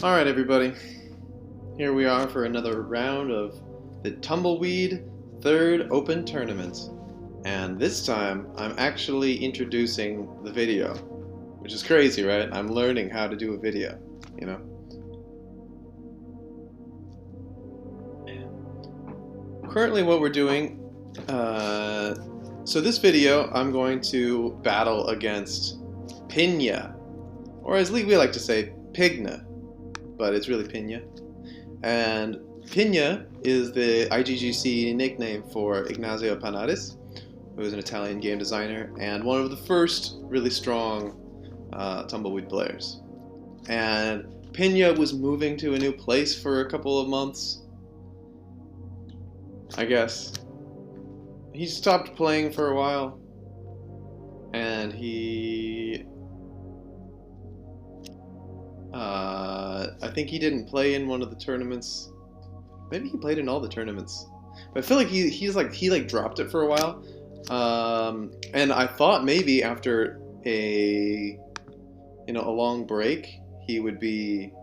Alright everybody, here we are for another round of the Tumbleweed third open tournament. And this time, I'm actually introducing the video. Which is crazy, right? I'm learning how to do a video, you know? Currently what we're doing, so this video, I'm going to battle against Pigna, or as we like to say, Pigna, but it's really Pigna. And Pigna is the IGGC nickname for Ignazio Panaris, who is an Italian game designer and one of the first really strong Tumbleweed players. And Pigna was moving to a new place for a couple of months, I guess. He stopped playing for a while, and I think he didn't play in one of the tournaments. Maybe he played in all the tournaments, but I feel like he dropped it for a while. And I thought maybe after a long break he would be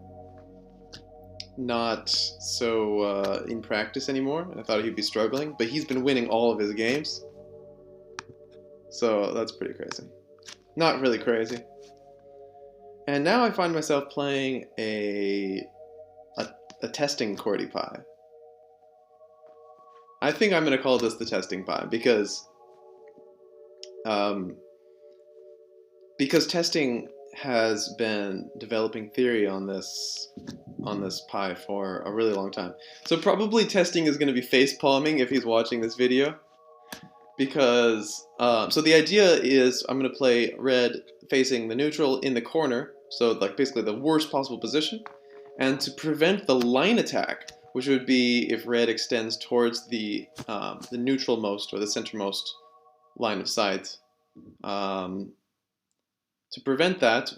not so in practice anymore. I thought he'd be struggling, but he's been winning all of his games, so that's pretty crazy. Not really crazy. And now I find myself playing a testing Cordy pie. I think I'm going to call this the testing pie because testing has been developing theory on this pie for a really long time. So probably testing is going to be face palming if he's watching this video, because so the idea is I'm going to play red facing the neutral in the corner, so like basically the worst possible position, and to prevent the line attack, which would be if red extends towards the neutral-most or the centermost line of sight. To prevent that,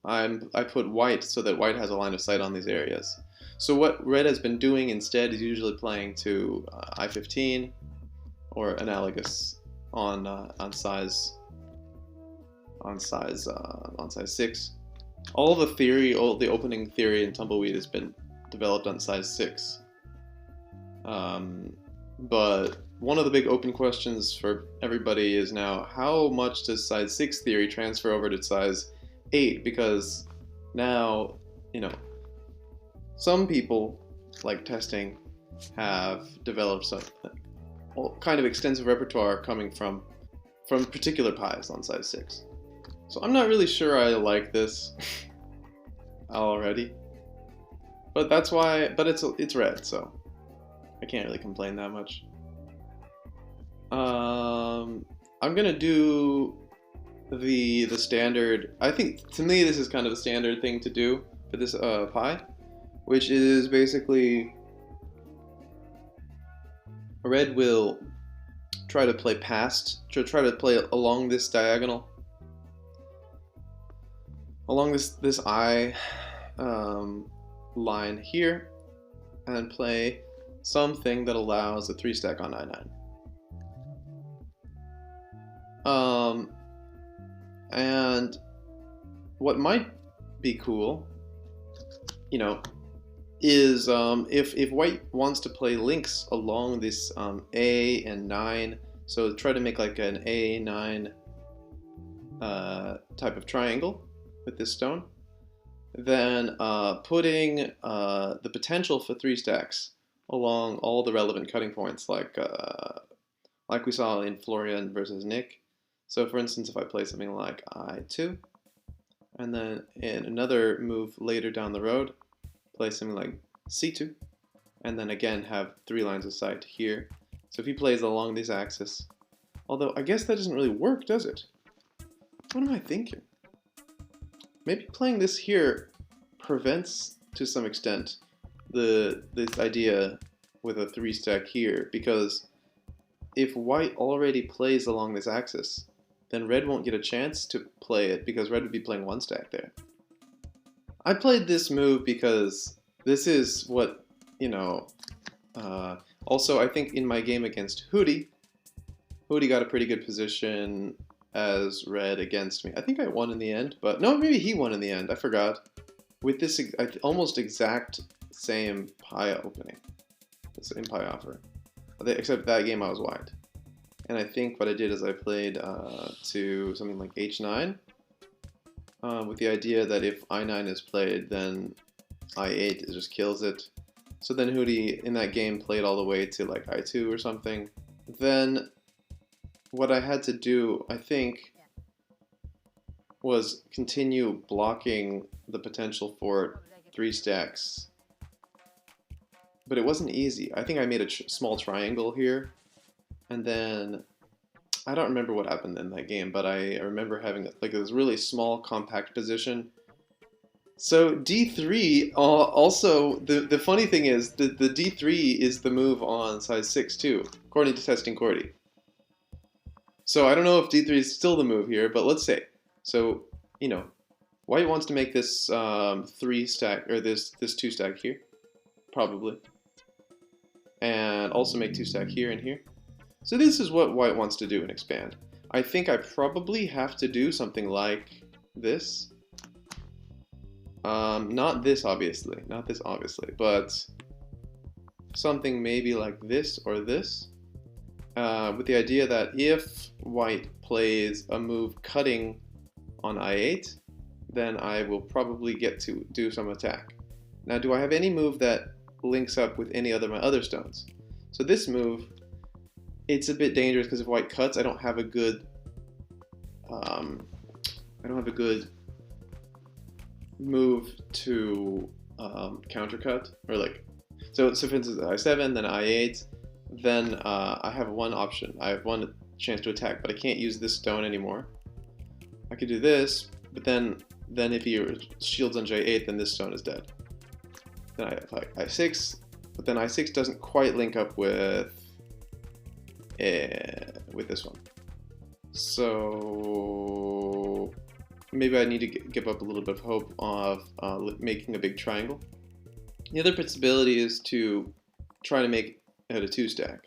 I put white so that white has a line of sight on these areas. So what red has been doing instead is usually playing to I-15 or analogous on size 6. All the opening theory in Tumbleweed has been developed on size 6. But one of the big open questions for everybody is now, how much does size 6 theory transfer over to size 8? Because now, some people, like testing, have developed some kind of extensive repertoire coming from particular pies on size 6. So I'm not really sure I like this already. But that's why, but it's red, so I can't really complain that much. I'm gonna do the standard. I think to me this is kind of the standard thing to do for this pie, which is basically red will try to play along this diagonal, along this eye line here, and play something that allows a 3-stack on I9. And what might be cool, is if white wants to play links along this A and 9, so try to make like an A9 type of triangle with this stone, then putting the potential for 3 stacks along all the relevant cutting points, like we saw in Florian versus Nick. So for instance, if I play something like I2, and then in another move later down the road, play something like C2, and then again have 3 lines of sight here. So if he plays along this axis, although I guess that doesn't really work, does it? What am I thinking? Maybe playing this here prevents, to some extent, this idea with a 3-stack here, because if white already plays along this axis, then red won't get a chance to play it because red would be playing 1-stack there. I played this move because this is what, also I think in my game against Hootie got a pretty good position as red against me. I think I won in the end, but no, maybe he won in the end, I forgot. with this almost exact same pie opening, the same pie offer, except that game I was white. And I think what I did is I played to something like h9, with the idea that if I9 is played, then I8 it just kills it. So then Hootie in that game played all the way to like I2 or something. Then what I had to do, I think, was continue blocking the potential for 3 stacks. But it wasn't easy. I think I made a small triangle here, and then I don't remember what happened in that game, but I remember having like this really small compact position. So D3 also, the funny thing is the D3 is the move on size 6 too, according to Testing Cordy. So I don't know if D3 is still the move here, but let's say. So, you know, white wants to make this 3 stack, or this 2 stack here, probably. And also make 2 stack here and here. So this is what white wants to do and expand. I think I probably have to do something like this. Not this obviously, but something maybe like this or this. With the idea that if white plays a move cutting on I8, then I will probably get to do some attack. Now, do I have any move that links up with any other of my other stones? So this move, it's a bit dangerous because if white cuts, I don't have a good move to countercut, or like, so for instance I7, then I8, then I have one option. I have one chance to attack, but I can't use this stone anymore. I could do this, but then if he shields on J8, then this stone is dead. Then I have like I6, but then I6 doesn't quite link up with this one. So maybe I need to give up a little bit of hope of making a big triangle. The other possibility is to try to make it a 2 stack.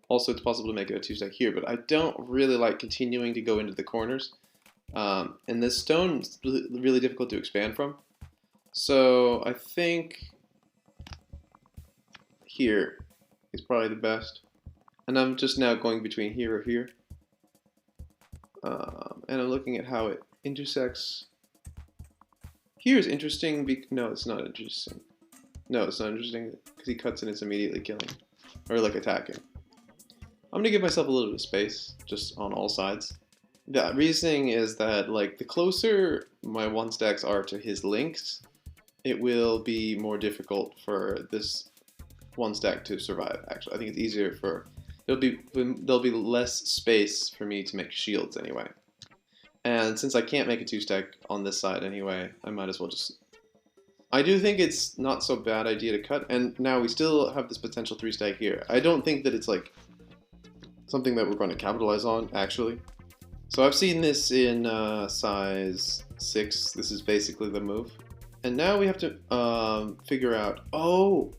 Also, it's possible to make it a 2 stack here, but I don't really like continuing to go into the corners. And this stone is really difficult to expand from. So I think here is probably the best. And I'm just now going between here or here. And I'm looking at how it intersects. Here is interesting. No, it's not interesting. No, it's not interesting because he cuts and it's immediately killing. Or like attacking. I'm going to give myself a little bit of space just on all sides. The reasoning is that like the closer my 1 stacks are to his links, it will be more difficult for this 1 stack to survive. Actually, I think it's easier for there'll be less space for me to make shields anyway. And since I can't make a 2 stack on this side anyway, I might as well just. I do think it's not so bad idea to cut, and now we still have this potential 3 stack here. I don't think that it's like something that we're going to capitalize on actually. So I've seen this in size 6. This is basically the move. And now we have to figure out, oh,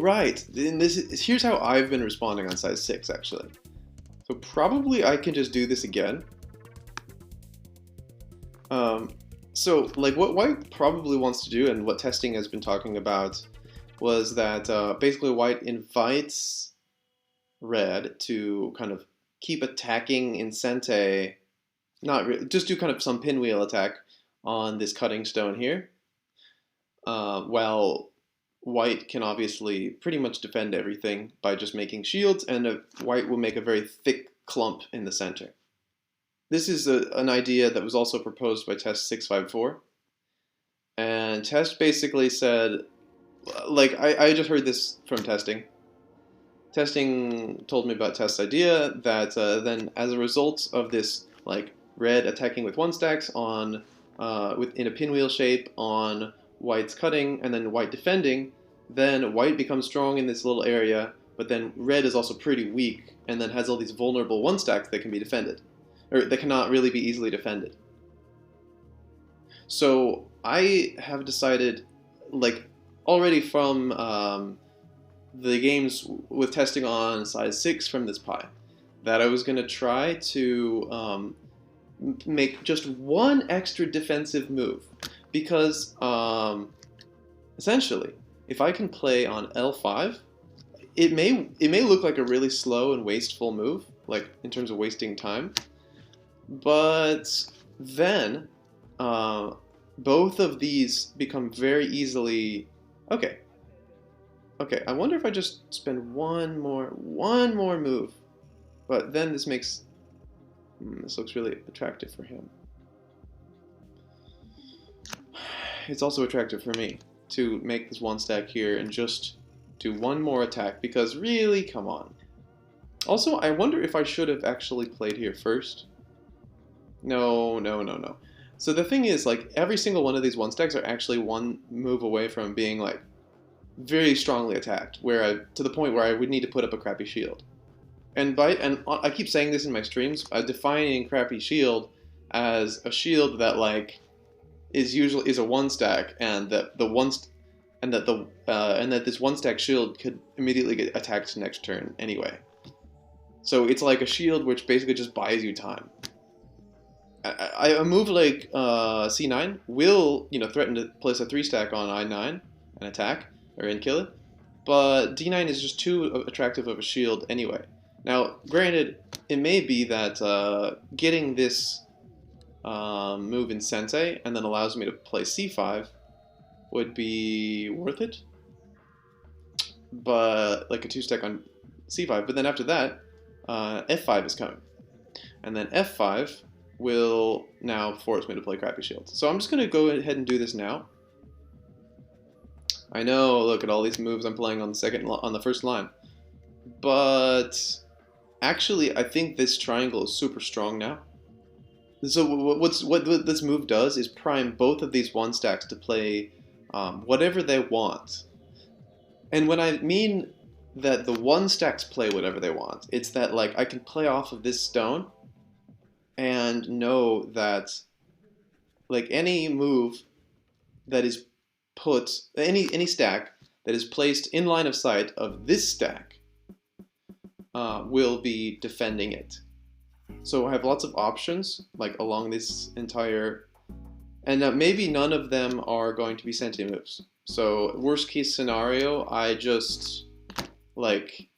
right. Here's how I've been responding on size 6, actually. So probably I can just do this again. So like what white probably wants to do, and what testing has been talking about, was that basically white invites red to kind of keep attacking in Sente, just do kind of some pinwheel attack on this cutting stone here. While white can obviously pretty much defend everything by just making shields, and white will make a very thick clump in the center. This is an idea that was also proposed by Test 654. And Test basically said, like, I just heard this from Testing. Testing told me about Test's idea that then as a result of this, like, red attacking with 1 stacks on, in a pinwheel shape on white's cutting, and then white defending, then white becomes strong in this little area, but then red is also pretty weak, and then has all these vulnerable 1 stacks that can be defended, or that cannot really be easily defended. So I have decided, like, already from the games with testing on size 6 from this pie, that I was going to try to make just 1 extra defensive move. because essentially, if I can play on L5, it may look like a really slow and wasteful move, like in terms of wasting time, but then both of these become very easily okay. Okay, I wonder if I just spend one more move, but then this makes this looks really attractive for him. It's also attractive for me to make this one stack here and just do one more attack, because really, come on. Also, I wonder if I should have actually played here first. No. So the thing is, like, every single one of these one stacks are actually one move away from being, like, very strongly attacked, to the point where I would need to put up a crappy shield. And I keep saying this in my streams, defining crappy shield as a shield that, like, is a one stack, and that this one stack shield could immediately get attacked next turn anyway. So it's like a shield which basically just buys you time. A move like C9 will, threaten to place a 3-stack on I9 and attack and kill it, but D9 is just too attractive of a shield anyway. Now, granted, it may be that getting this move in Sensei and then allows me to play C5 would be worth it, but like a 2-stack on C5. But then after that, F5 is coming, and then F5 will now force me to play crappy shield. So I'm just gonna go ahead and do this now. I know, look at all these moves I'm playing on the first line, but actually I think this triangle is super strong now. So what this move does is prime both of these one stacks to play whatever they want. And when I mean that the one stacks play whatever they want, it's that, like, I can play off of this stone and know that, like, any move that is put, any stack that is placed in line of sight of this stack will be defending it. So I have lots of options, like, along this entire, and maybe none of them are going to be Senti moves. So worst case scenario, I just, like,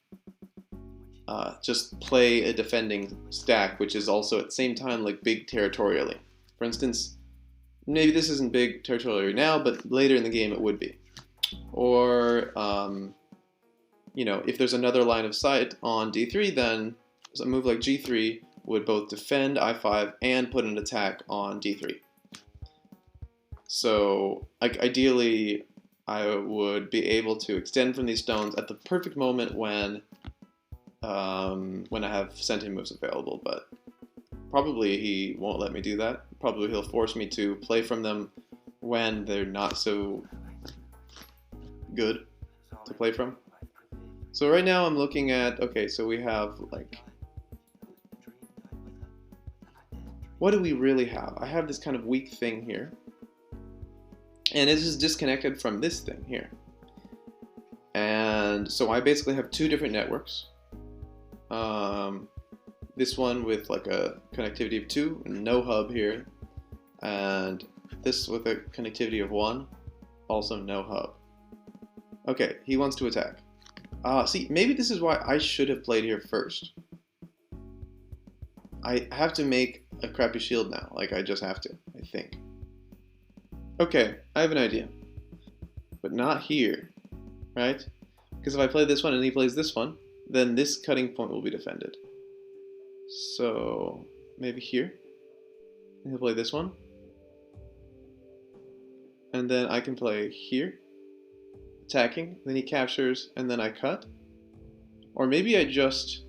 just play a defending stack, which is also at the same time, like, big territorially. For instance, maybe this isn't big territorially now, but later in the game it would be. Or, if there's another line of sight on D3, then a move like G3 would both defend I5 and put an attack on D3. So, like, ideally, I would be able to extend from these stones at the perfect moment when I have Senti moves available, but probably he won't let me do that. Probably he'll force me to play from them when they're not so good to play from. So right now I'm looking at, okay, so we have, like, what do we really have? I have this kind of weak thing here, and it's just disconnected from this thing here. And so I basically have two different networks. This one with, like, a connectivity of 2, and no hub here, and this with a connectivity of 1, also no hub. Okay, he wants to attack. See, maybe this is why I should have played here first. I have to make a crappy shield now, like, I just have to, I think. Okay, I have an idea, but not here, right? Because if I play this one and he plays this one, then this cutting point will be defended. So maybe here, and he'll play this one, and then I can play here, attacking, then he captures, and then I cut. Or maybe I just,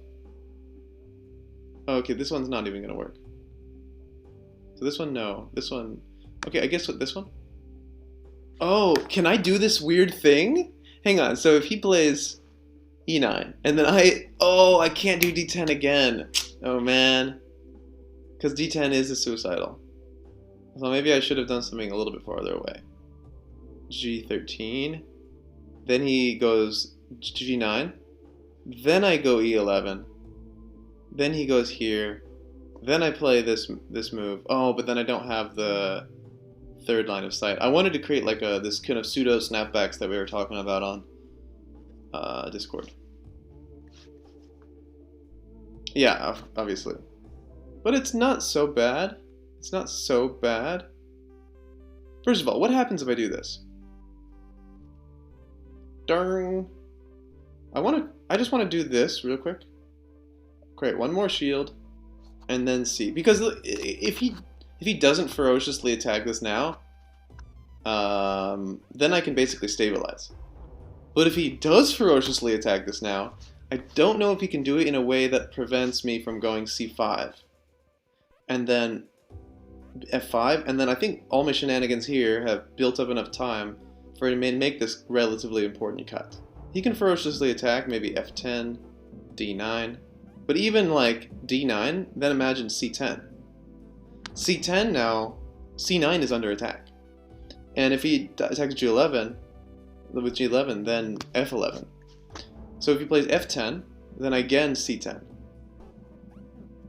okay, this one's not even gonna work. So this one, no. This one, okay, I guess what, this one? Oh, can I do this weird thing? Hang on, so if he plays E9, and then I can't do D10 again. Oh man, because D10 is a suicidal. So maybe I should have done something a little bit farther away. G13, then he goes G9, then I go E11, then he goes here, then I play this move. Oh, but then I don't have the third line of sight. I wanted to create like this kind of pseudo snapbacks that we were talking about on Discord. Yeah, obviously. But it's not so bad. It's not so bad. First of all, what happens if I do this? Darn. I just want to do this real quick. Create one more shield, and then see. Because if he doesn't ferociously attack this now, then I can basically stabilize. But if he does ferociously attack this now, I don't know if he can do it in a way that prevents me from going c5. And then f5, and then I think all my shenanigans here have built up enough time for him to make this relatively important cut. He can ferociously attack, maybe f10, d9, but even like d9, then imagine c10. c10 now, c9 is under attack. And if he attacks g11, with g11, then f11. So if he plays f10, then again c10.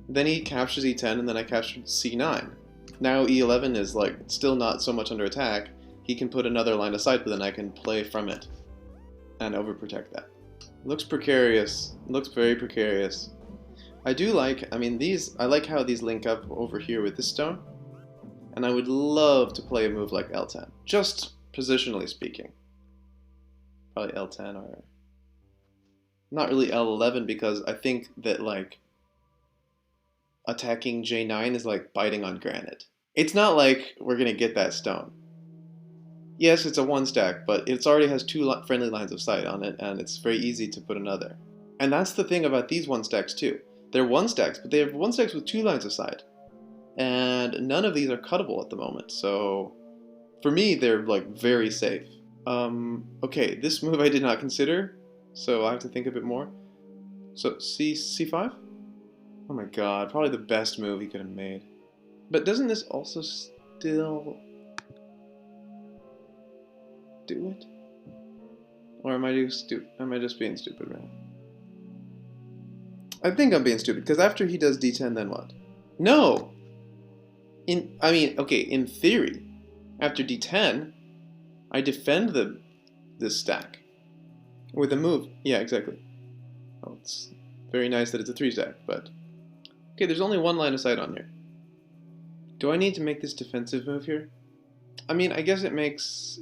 Then he captures e10, and then I captured c9. Now e11 is like still not so much under attack. He can put another line of sight, but then I can play from it and overprotect that. Looks precarious. Looks very precarious. I do like, I mean, I like how these link up over here with this stone. And I would love to play a move like L10, just positionally speaking. Probably L10 or not really L11, because I think that like attacking J9 is like biting on granite. It's not like we're gonna get that stone. Yes, it's a one stack, but it already has two friendly lines of sight on it, and it's very easy to put another. And that's the thing about these one stacks too. They're one stacks, but they have one stacks with two lines of sight. And none of these are cuttable at the moment, so for me, they're like very safe. Okay, this move I did not consider, so I have to think a bit more. So c5? Oh my god, probably the best move he could have made. But doesn't this also still do it? Or am I just being stupid, man? I think I'm being stupid, because after he does d10, then what? No! In theory, after d10, I defend this stack with a move. Yeah, exactly. Well, it's very nice that it's a 3 stack, but okay, there's only one line of sight on here. Do I need to make this defensive move here? I mean, I guess it makes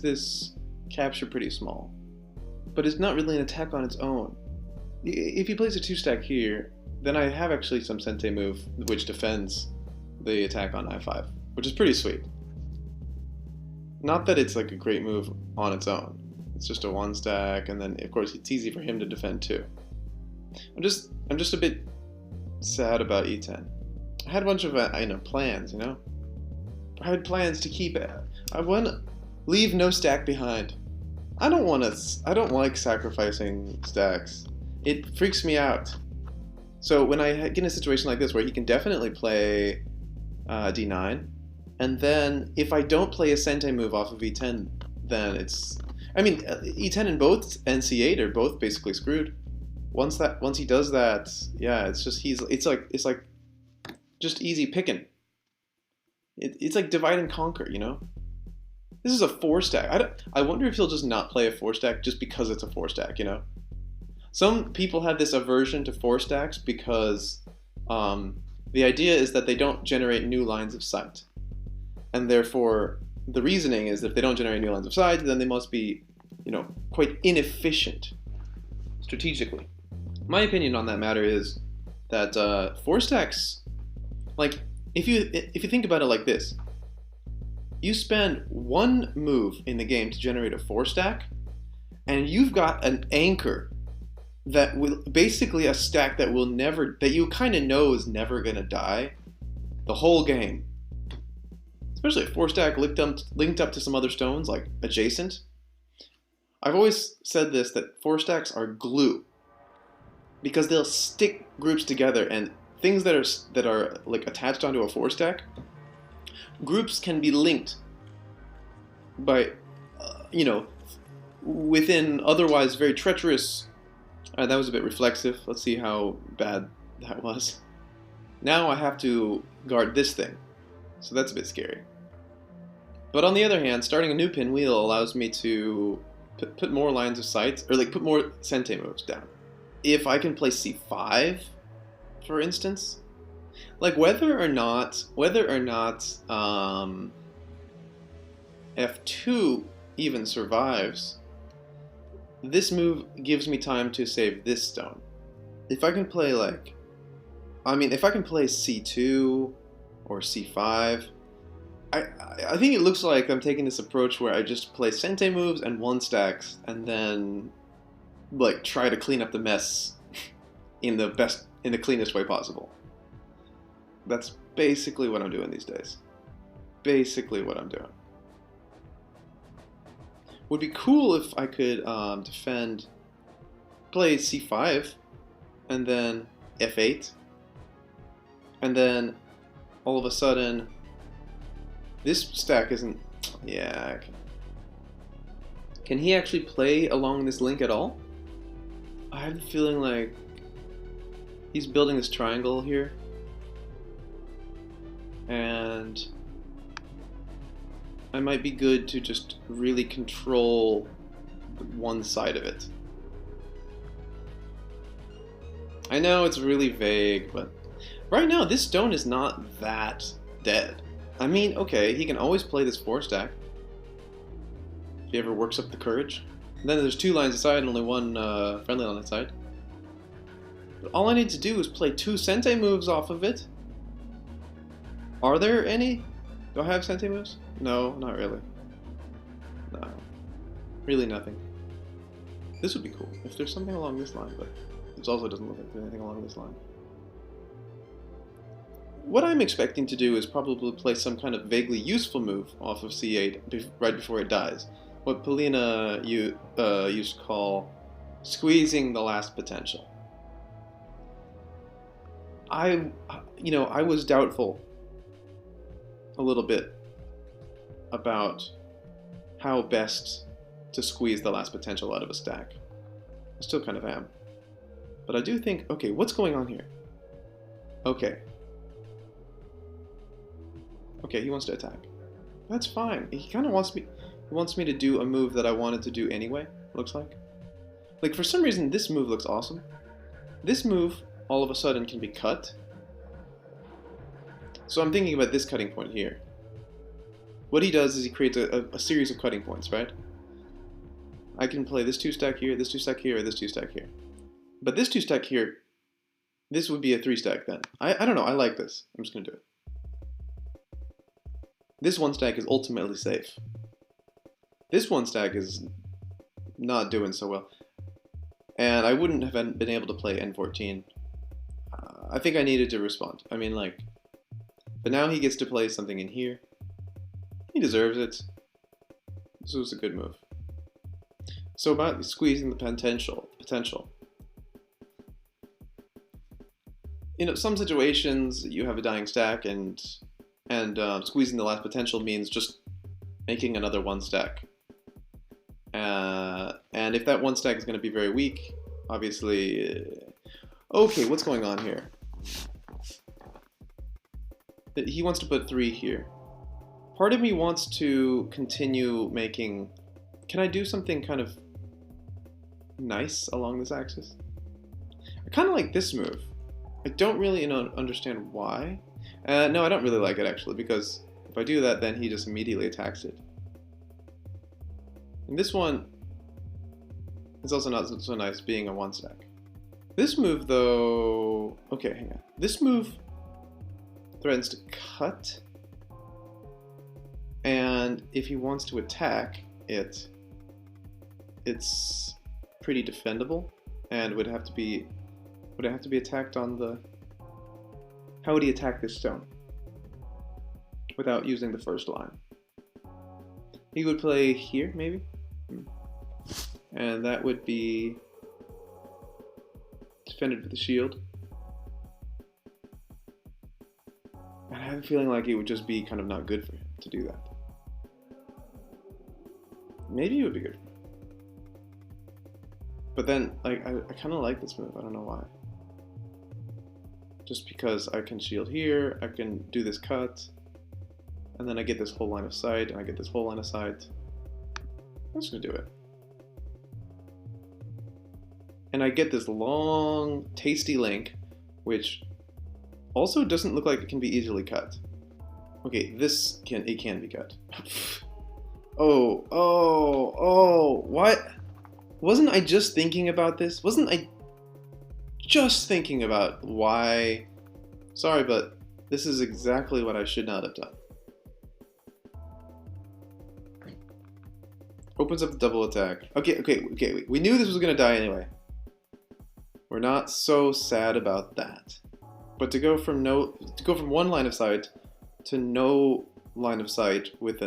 this capture pretty small, but it's not really an attack on its own. If he plays a 2 stack here, then I have actually some Sente move which defends the attack on I5, which is pretty sweet. Not that it's like a great move on its own. It's just a 1 stack, and then of course it's easy for him to defend too. I'm just a bit sad about e10. I had a bunch of plans, you know. I had plans to keep it. I want to leave no stack behind. I don't like sacrificing stacks. It freaks me out. So when I get in a situation like this where he can definitely play d9, and then if I don't play a Sente move off of e10, then it's, e10 and both and c8 are both basically screwed. Once he does that, yeah, it's like just easy picking. It's like divide and conquer, you know. This is a 4 stack. I wonder if he'll just not play a 4 stack just because it's a 4 stack, you know. Some people have this aversion to 4 stacks because the idea is that they don't generate new lines of sight, and therefore the reasoning is that if they don't generate new lines of sight, then they must be, you know, quite inefficient strategically. My opinion on that matter is that 4 stacks, like if you think about it like this, you spend one move in the game to generate a 4 stack, and you've got an anchor that will basically a stack that will never, that you kind of know is never gonna die the whole game. Especially a 4 stack linked up to some other stones like adjacent. I've always said this, that 4 stacks are glue, because they'll stick groups together, and things that are like attached onto a 4 stack, groups can be linked by within otherwise very treacherous. That was a bit reflexive. Let's see how bad that was. Now I have to guard this thing, so that's a bit scary. But on the other hand, starting a new pinwheel allows me to put more lines of sight, or like put more sente moves down. If I can play c5, for instance, like whether or not f2 even survives, this move gives me time to save this stone. If I can play if I can play c2 or c5, I think it looks like I'm taking this approach where I just play sente moves and one stacks, and then like try to clean up the mess in the cleanest way possible. That's basically what I'm doing these days. Basically what I'm doing. Would be cool if I could play c5, and then f8, and then all of a sudden, this stack isn't. Yeah. Can he actually play along this link at all? I have the feeling like he's building this triangle here, and I might be good to just really control one side of it. I know it's really vague, but right now this stone is not that dead. I mean, okay, he can always play this 4 stack if he ever works up the courage. And then there's 2 lines aside and only 1 friendly on that side. But all I need to do is play 2 sente moves off of it. Are there any? Do I have sente moves? No, not really. No. Really nothing. This would be cool if there's something along this line, but it also doesn't look like there's anything along this line. What I'm expecting to do is probably play some kind of vaguely useful move off of c8 right before it dies. What Pigna used to call squeezing the last potential. I was doubtful a little bit about how best to squeeze the last potential out of a stack. I still kind of am. But I do think, okay, what's going on here? Okay, he wants to attack. That's fine. He kind of wants me to do a move that I wanted to do anyway, looks like. Like, for some reason, this move looks awesome. This move, all of a sudden, can be cut. So I'm thinking about this cutting point here. What he does is he creates a series of cutting points, right? I can play this 2 stack here, this 2 stack here, or this 2 stack here. But this 2 stack here, this would be a 3 stack then. I don't know, I like this. I'm just going to do it. This 1 stack is ultimately safe. This 1 stack is not doing so well. And I wouldn't have been able to play N14. I think I needed to respond. I mean, like, but now he gets to play something in here. He deserves it. This was a good move. So about squeezing the potential. In some situations, you have a dying stack, and squeezing the last potential means just making another 1 stack. And if that 1 stack is going to be very weak, obviously... okay, what's going on here? He wants to put 3 here. Part of me wants to continue making... Can I do something kind of nice along this axis? I kind of like this move. I don't really understand why. No, I don't really like it actually, because if I do that, then he just immediately attacks it. And this one is also not so nice, being a 1 stack. This move, though... Okay, hang on. This move threatens to cut, and if he wants to attack it, it's pretty defendable, and would have to be attacked on the... How would he attack this stone without using the first line? He would play here, maybe? And that would be defended with the shield. And I have a feeling like it would just be kind of not good for him to do that. Maybe it would be good. But then, like, I kind of like this move. I don't know why. Just because I can shield here, I can do this cut. and then I get this whole line of sight, and I get this whole line of sight. I'm just gonna do it. And I get this long, tasty link, which also doesn't look like it can be easily cut. Okay, it can be cut. Oh, what? Wasn't I just thinking about this? Wasn't I just thinking about why? Sorry, but this is exactly what I should not have done. Opens up the double attack. Okay, we knew this was gonna die anyway. We're not so sad about that. But to go from one line of sight to no line of sight with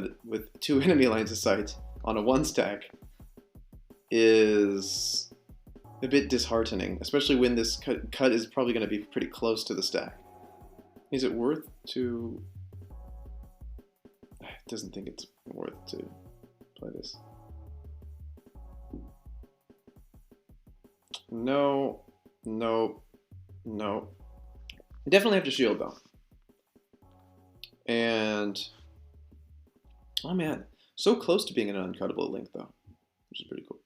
two enemy lines of sight on a 1 stack is a bit disheartening, especially when this cut is probably going to be pretty close to the stack. Is it worth to... It doesn't think it's worth to play this. No. I definitely have to shield though. And oh man, so close to being an uncuttable link though, which is pretty cool.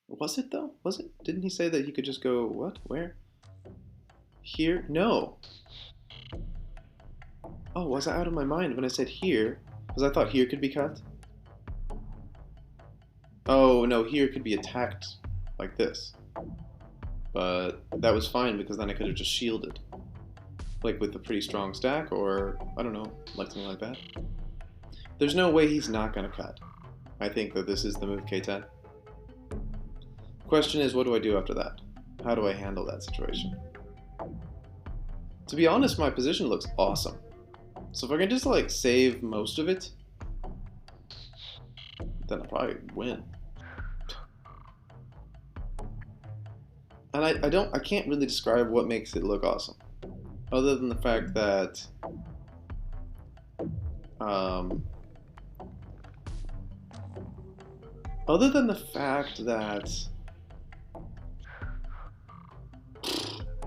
Was it though? Was it? Didn't he say that he could just go what? Where? Here? No. Oh, was I out of my mind when I said here? Because I thought here could be cut. Oh no, here could be attacked like this. But that was fine because then I could have just shielded. Like with a pretty strong stack or, I don't know, like something like that. There's no way he's not going to cut. I think that this is the move K10. Question is, what do I do after that? How do I handle that situation? To be honest, my position looks awesome. So if I can just like save most of it, then I'll probably win. And I can't really describe what makes it look awesome, other than the fact that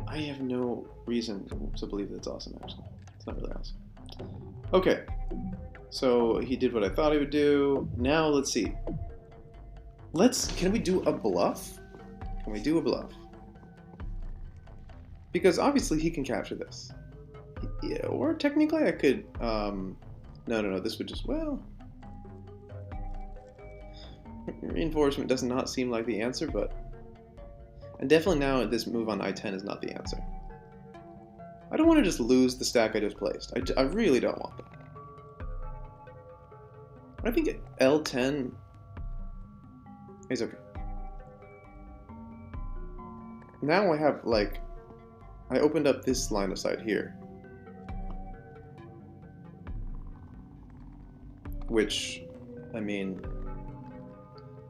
I have no reason to believe that's awesome. Actually, it's not really awesome. Okay, so he did what I thought he would do. Now let's see. Can we do a bluff? Can we do a bluff? Because obviously he can capture this. Yeah, or technically I could, no, this would just, well. Reinforcement does not seem like the answer, but. And definitely now this move on I-10 is not the answer. I don't want to just lose the stack I just placed. I really don't want that. I think L10 is okay. Now I have, like, I opened up this line of sight here. Which, I mean,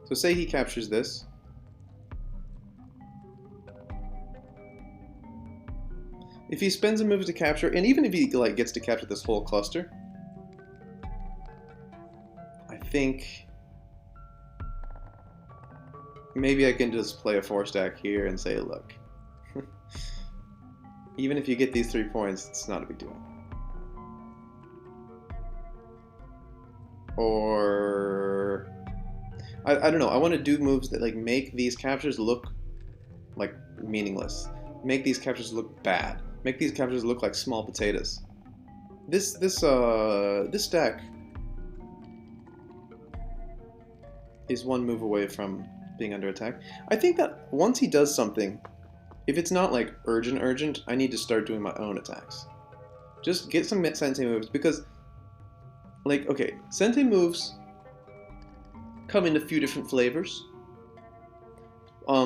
so say he captures this. If he spends a move to capture, and even if he like gets to capture this whole cluster, I think maybe I can just play a 4-stack here and say, look, even if you get these 3 points, it's not a big deal. Or I don't know. I want to do moves that like make these captures look like meaningless. Make these captures look bad. Make these captures look like small potatoes. This stack is 1 move away from being under attack. I think that once he does something, if it's not like urgent, I need to start doing my own attacks. Just get some sensei moves because, like, okay, sensei moves come in a few different flavors.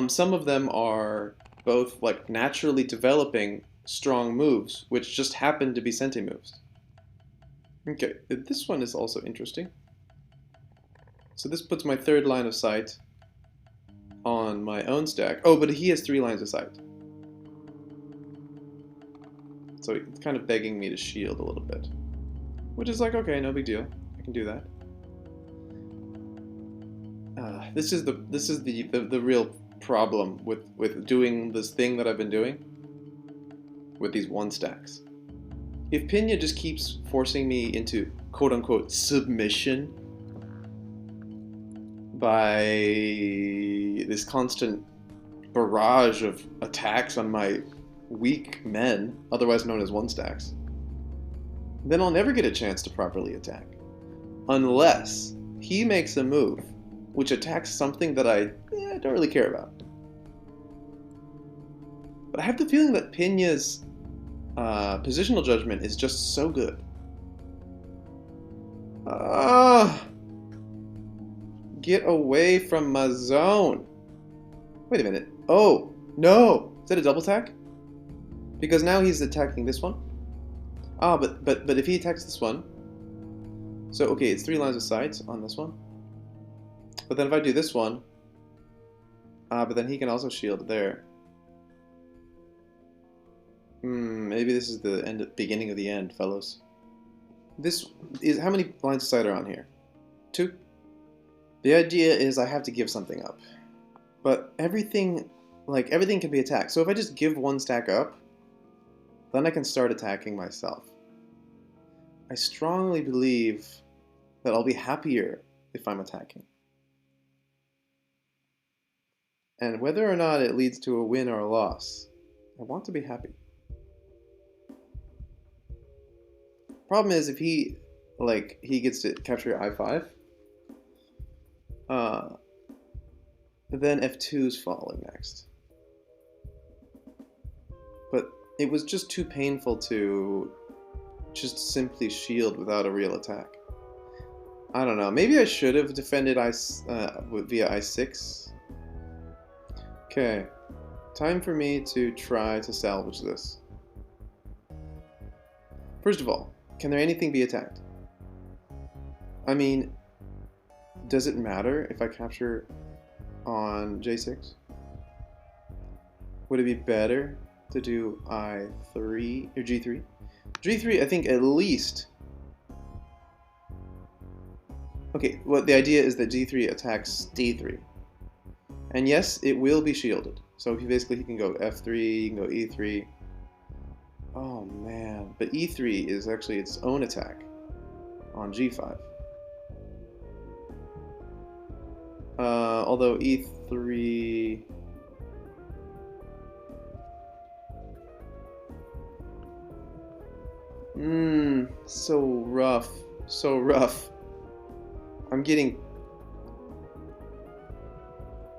Some of them are both like naturally developing strong moves, which just happen to be sensei moves. Okay, this one is also interesting. So this puts my 3rd line of sight on my own stack. Oh, but he has 3 lines of sight. So it's kind of begging me to shield a little bit. Which is like, okay, no big deal. I can do that. This is the real problem with doing this thing that I've been doing with these 1 stacks. If Pigna just keeps forcing me into quote-unquote submission by this constant barrage of attacks on my weak men, otherwise known as one-stacks, then I'll never get a chance to properly attack. Unless he makes a move which attacks something that I don't really care about. But I have the feeling that Pigna's positional judgment is just so good. Get away from my zone. Wait a minute. Oh, no. Is that a double attack? Because now he's attacking this one. But if he attacks this one. So, okay, it's 3 lines of sight on this one. But then if I do this one. But then he can also shield there. Maybe this is the beginning of the end, fellows. This is, how many lines of sight are on here? 2? The idea is I have to give something up. But everything can be attacked. So if I just give 1 stack up, then I can start attacking myself. I strongly believe that I'll be happier if I'm attacking. And whether or not it leads to a win or a loss, I want to be happy. Problem is, if he gets to capture I5, then F2's falling next. But it was just too painful to just simply shield without a real attack. I don't know. Maybe I should have defended via I6. Okay. Time for me to try to salvage this. First of all, can there anything be attacked? I mean, does it matter if I capture on J6? Would it be better to do I3 or G3? G3, I think at least. Okay, well, the idea is that G3 attacks D3. And yes, it will be shielded. So he can go F3, he can go E3. Oh man, but E3 is actually its own attack on G5. Although E3... so rough. So rough. I'm getting pinned.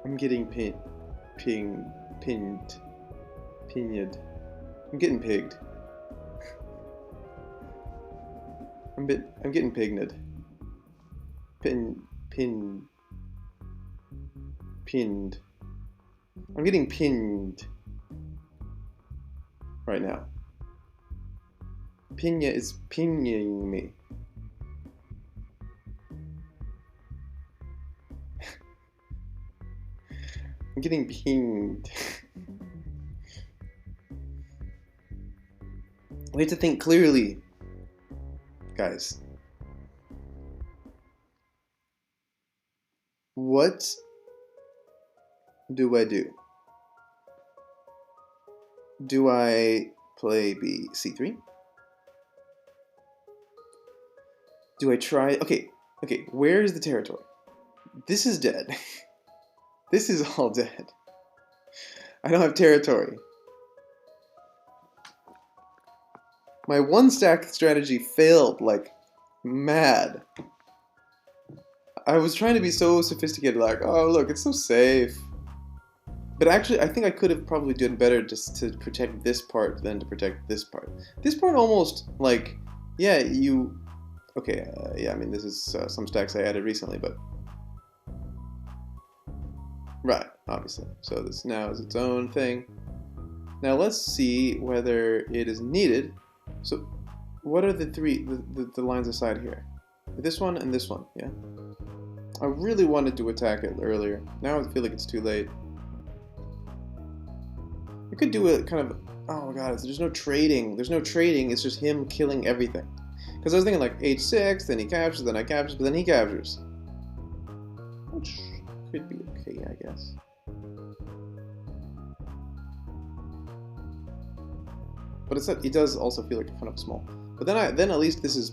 I'm getting pigged. I'm getting pigned. Pinned. I'm getting pinned right now. Pigna is pinging me. I'm getting pinged. We have to think clearly, guys. What do I do? Do I play C3? Do I try? Okay, where is the territory? This is dead. This is all dead. I don't have territory. My 1-stack strategy failed like mad. I was trying to be so sophisticated, like, oh look, it's so safe. But actually, I think I could have probably done better just to protect this part than to protect this part. This part almost, like, yeah, you... Okay, yeah, I mean, this is some stacks I added recently, but... Right, obviously. So this now is its own thing. Now let's see whether it is needed. So, what are the the lines aside here? This one and this one, yeah? I really wanted to attack it earlier. Now I feel like it's too late. I could do it kind of... Oh my god, there's no trading. There's no trading, it's just him killing everything. Because I was thinking like H6, then he captures, then I capture, but then he captures. Which could be okay, I guess. But it's not, it does also feel like kind of small. But then at least this is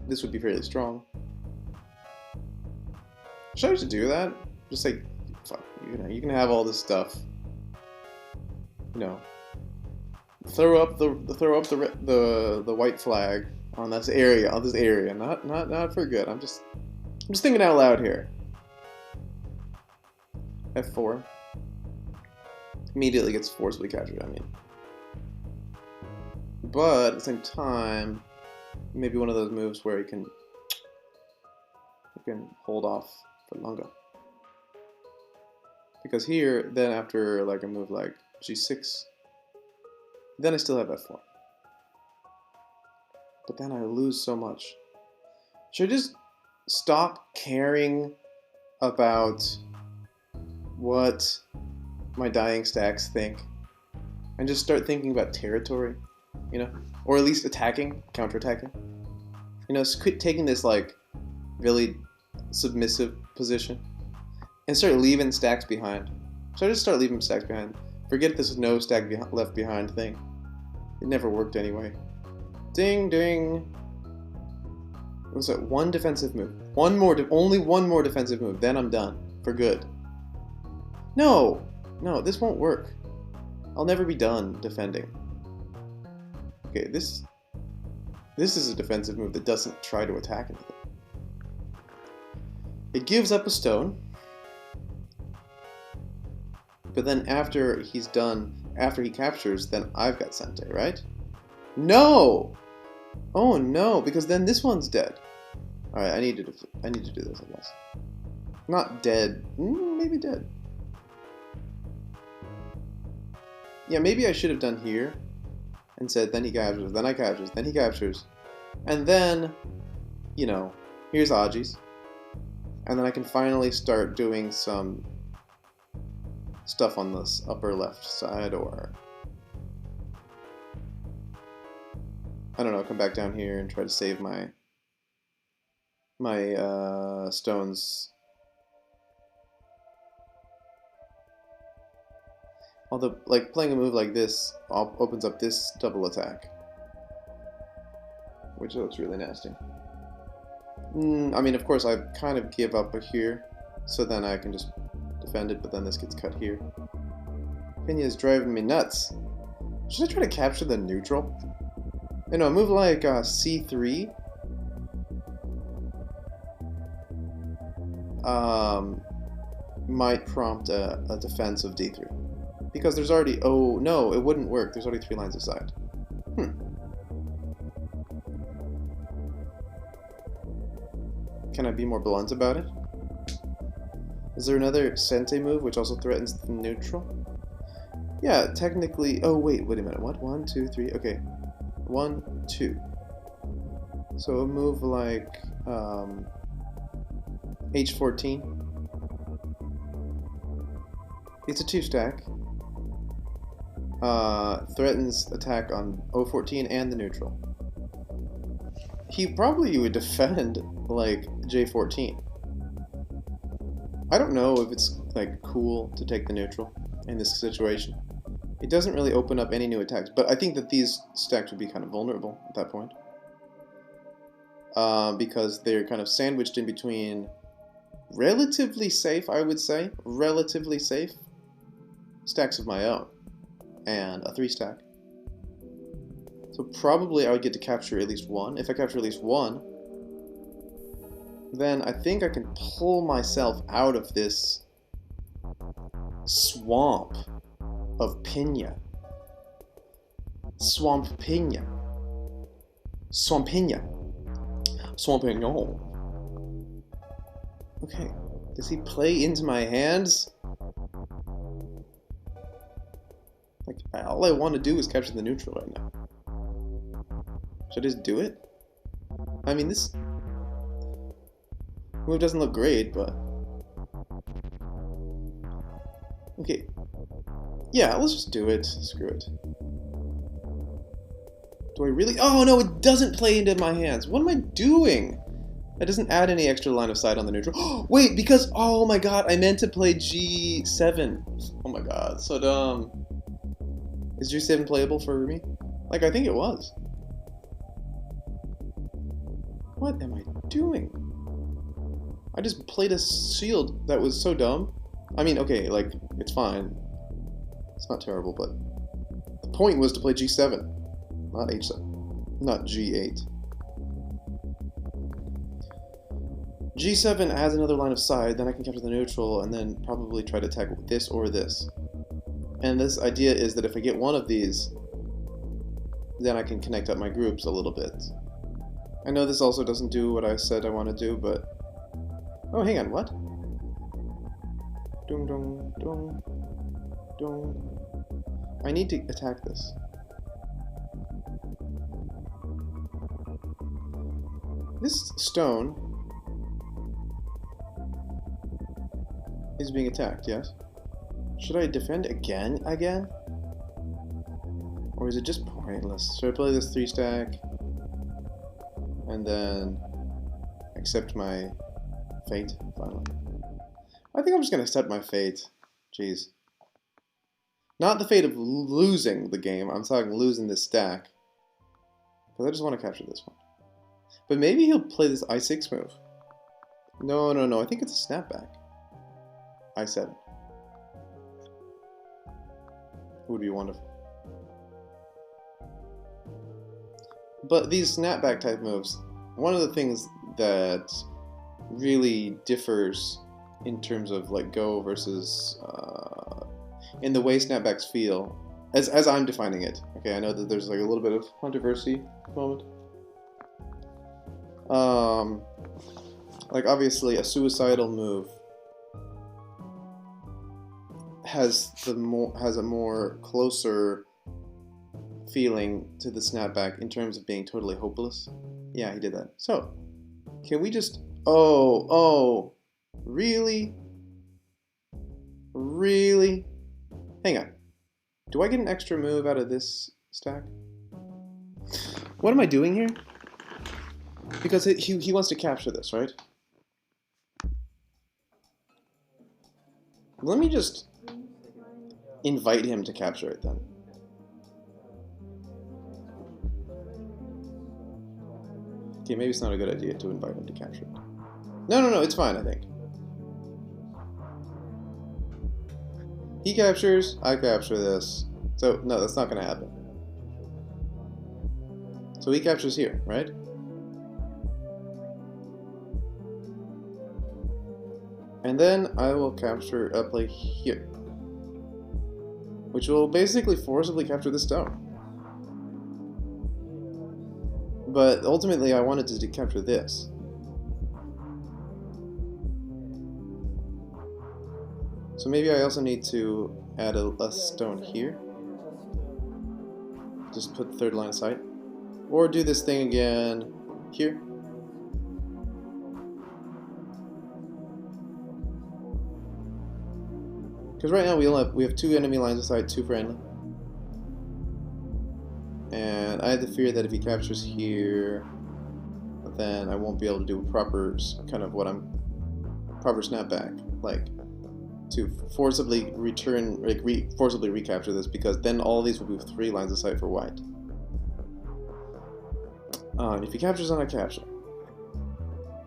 this would be fairly strong. Should I just do that? Just like, fuck, you can have all this stuff. You know, throw up the white flag on this area, not for good. I'm just thinking out loud here. F4 immediately gets forcibly captured. I mean, but at the same time, maybe one of those moves where you can hold off for longer. Because here, then after like a move like G6, then I still have F4. But then I lose so much. Should I just stop caring about what my dying stacks think and just start thinking about territory, you know? Or at least attacking, counterattacking. You know, quit taking this like really submissive position and start leaving stacks behind. So I just start leaving stacks behind. Forget this no stack left behind thing. It never worked anyway. Ding ding. It was that one defensive move. Only one more defensive move. Then I'm done for good. No, this won't work. I'll never be done defending. Okay, this is a defensive move that doesn't try to attack anything. It gives up a stone, but then after he's done, after he captures, then I've got Sente, right? No! Oh no, because then this one's dead. Alright, I need to do this, I guess. Not dead, maybe dead. Yeah, maybe I should have done here and said, then he captures, then I captures, then he captures. And then, you know, here's Aji's. And then I can finally start doing some stuff on this upper left side, or I don't know, come back down here and try to save my stones. Although, like, playing a move like this opens up this double attack, which looks really nasty. I mean, of course, I kind of give up here, so then I can just defend it, but then this gets cut here. Pigna is driving me nuts. Should I try to capture the neutral? You know, a move like C3 might prompt a defense of D3. Because there's already... Oh, no, it wouldn't work. There's already 3 lines of sight. Can I be more blunt about it? Is there another Sente move which also threatens the neutral? Yeah, technically... Oh, wait a minute. What? 1, 2, 3... Okay. 1, 2. So a move like... H14. It's a 2-stack. Threatens attack on O14 and the neutral. He probably would defend like J14. I don't know if it's like cool to take the neutral in this situation. It doesn't really open up any new attacks, but I think that these stacks would be kind of vulnerable at that point. Because they're kind of sandwiched in between relatively safe, I would say, relatively safe stacks of my own and a 3-stack. So probably I would get to capture at least one. If I capture at least one, then I think I can pull myself out of this swamp of Pigna. Swamp Pigna. Swampigna. Swampignon. Okay, does he play into my hands? Like, all I want to do is capture the neutral right now. Should I just do it? I mean, this move doesn't look great, but... Okay. Yeah, let's just do it. Screw it. Do I really... Oh, no, it doesn't play into my hands. What am I doing? That doesn't add any extra line of sight on the neutral. Wait, because... Oh my god, I meant to play G7. Oh my god, so dumb. Is G7 playable for me? Like, I think it was. What am I doing? I just played a shield that was so dumb. I mean, okay, like, it's fine. It's not terrible, but the point was to play G7, not H7, not G8. G7 adds another line of sight, then I can capture the neutral, and then probably try to attack this or this. And this idea is that if I get one of these, then I can connect up my groups a little bit. I know this also doesn't do what I said I want to do, but... Oh, hang on, what? Dung, dung, dung, dung. I need to attack this. This stone is being attacked, yes? Should I defend again? Or is it just pointless? Should I play this 3-stack and then accept my fate finally? I think I'm just gonna accept my fate. Jeez. Not the fate of losing the game, I'm talking losing this stack. Because I just want to capture this one. But maybe he'll play this I6 move. No, I think it's a snapback. I7. Would be wonderful. But these snapback type moves, one of the things that really differs in terms of like go versus in the way snapbacks feel, as I'm defining it. Okay, I know that there's like a little bit of controversy at the moment. Like obviously a suicidal move has a more closer feeling to the snapback in terms of being totally hopeless. Yeah, he did that. So, can we just... Oh, really? Really? Hang on. Do I get an extra move out of this stack? What am I doing here? Because he wants to capture this, right? Let me just invite him to capture it then. Okay, maybe it's not a good idea to invite him to capture it. No, it's fine, I think. He captures, I capture this. So, no, that's not going to happen. So he captures here, right? And then I will capture a play here, which will basically forcibly capture the stone. But ultimately I wanted to capture this. So maybe I also need to add a stone here. Just put third line of sight. Or do this thing again here. Because right now we have 2 enemy lines of sight, 2 friendly. And I have the fear that if he captures here, then I won't be able to do proper kind of proper snapback, like to forcibly return, like forcibly recapture this, because then all these will be 3 lines of sight for white. And if he captures on a capture,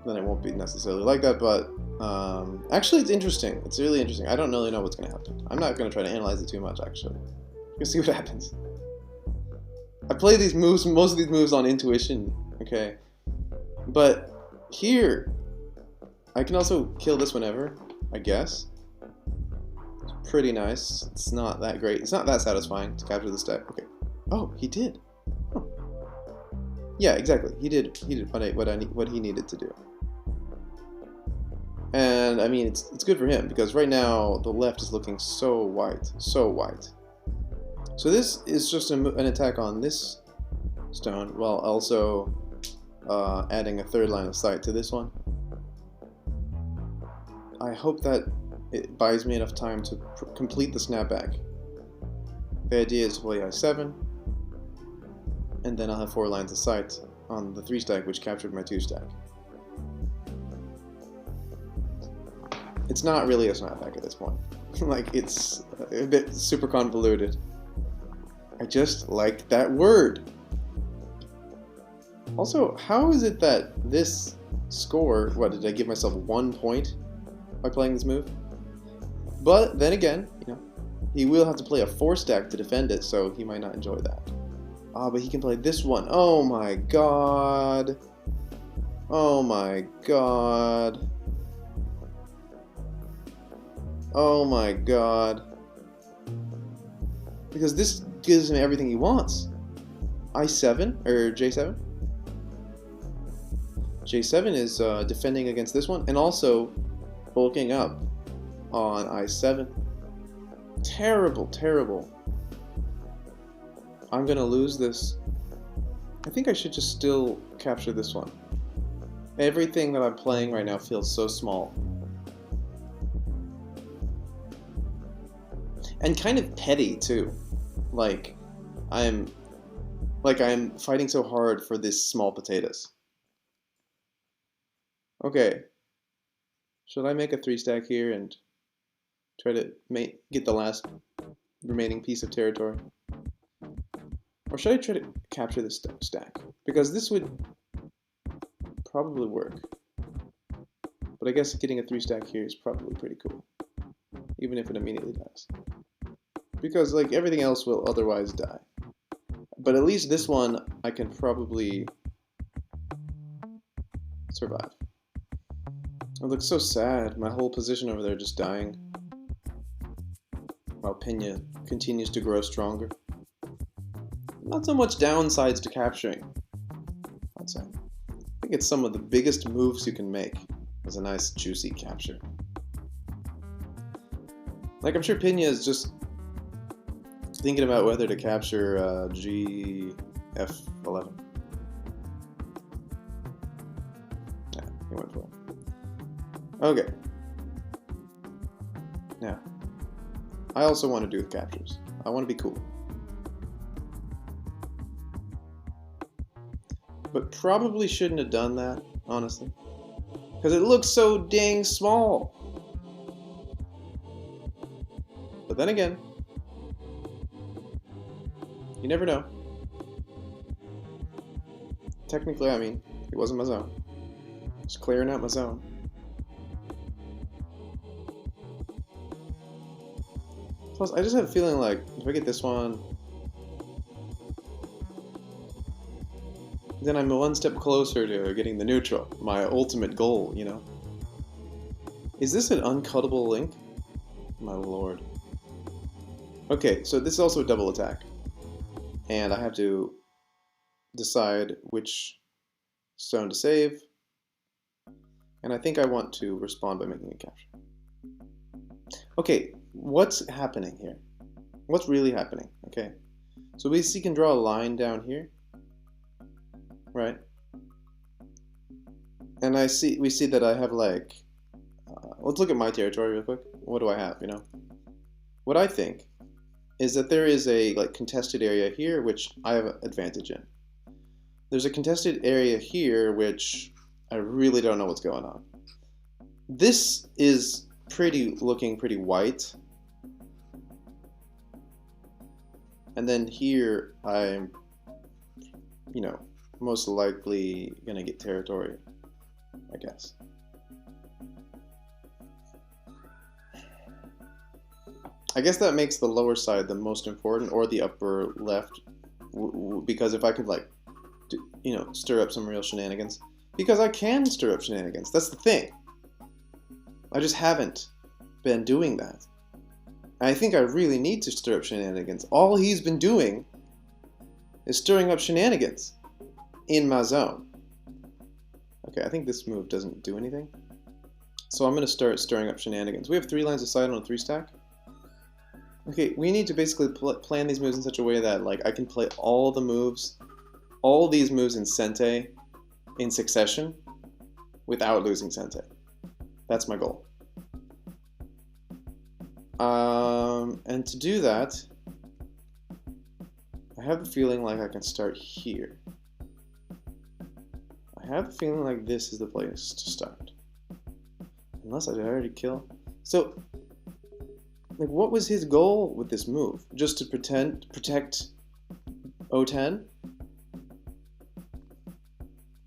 then it won't be necessarily like that, but actually it's interesting. It's really interesting. I don't really know what's going to happen. I'm not going to try to analyze it too much, actually. We'll see what happens. I play these moves, most of these moves on intuition, okay? But here, I can also kill this whenever, I guess. It's pretty nice. It's not that great. It's not that satisfying to capture this deck. Okay. Oh, he did. Huh. Yeah, exactly. He did what he needed to do. And I mean, it's good for him because right now the left is looking so white, so white. So this is just an attack on this stone, while also adding a 3rd line of sight to this one. I hope that it buys me enough time to complete the snapback. The idea is to play I7, and then I'll have 4 lines of sight on the 3-stack, which captured my 2-stack. It's not really a snapback at this point. Like, it's a bit super convoluted. I just like that word. Also, how is it that this score, what, did I give myself 1 point by playing this move? But then again, you know, he will have to play a 4-stack to defend it, so he might not enjoy that. Ah, but he can play this one. Oh my god. Oh my god. Oh my god. Because this gives him everything he wants. I7, or J7? J7 is defending against this one, and also bulking up on I7. Terrible, terrible. I'm gonna lose this. I think I should just still capture this one. Everything that I'm playing right now feels so small. And kind of petty too. Like I'm fighting so hard for this small potatoes. Okay. Should I make a 3-stack here and try to get the last remaining piece of territory? Or should I try to capture this stack? Because this would probably work. But I guess getting a 3-stack here is probably pretty cool. Even if it immediately dies. Because like everything else will otherwise die. But at least this one I can probably survive. It looks so sad. My whole position over there just dying. While Pigna continues to grow stronger. Not so much downsides to capturing, I'd say. I think it's some of the biggest moves you can make as a nice juicy capture. Like I'm sure Pigna is just thinking about whether to capture G F11. Yeah, he went for it. Okay. Now, I also want to do captures. I want to be cool. But probably shouldn't have done that, honestly. Because it looks so dang small. But then again, you never know. Technically, I mean, it wasn't my zone. Just clearing out my zone. Plus, I just have a feeling like, if I get this one, then I'm one step closer to getting the neutral. My ultimate goal, you know? Is this an uncuttable link? My lord. Okay, so this is also a double attack. And I have to decide which stone to save. And I think I want to respond by making a capture. Okay, what's happening here? What's really happening? Okay, so we can draw a line down here, right? And we see that I have like, let's look at my territory real quick. What do I have, you know? What I think is that there is a like contested area here, which I have an advantage in. There's a contested area here, which I really don't know what's going on. This is looking pretty white. And then here, I'm, you know, most likely gonna get territory, I guess. I guess that makes the lower side the most important, or the upper left, because if I could like, you know, stir up some real shenanigans. Because I can stir up shenanigans, that's the thing. I just haven't been doing that. I think I really need to stir up shenanigans. All he's been doing is stirring up shenanigans in my zone. Okay, I think this move doesn't do anything. So I'm going to start stirring up shenanigans. We have 3 lines of sight on a 3-stack. Okay, we need to basically plan these moves in such a way that like I can play all these moves in Sente in succession without losing Sente. That's my goal. And to do that, I have the feeling like I can start here. I have the feeling like this is the place to start. Unless I already kill. So, like, what was his goal with this move? Just to protect O10?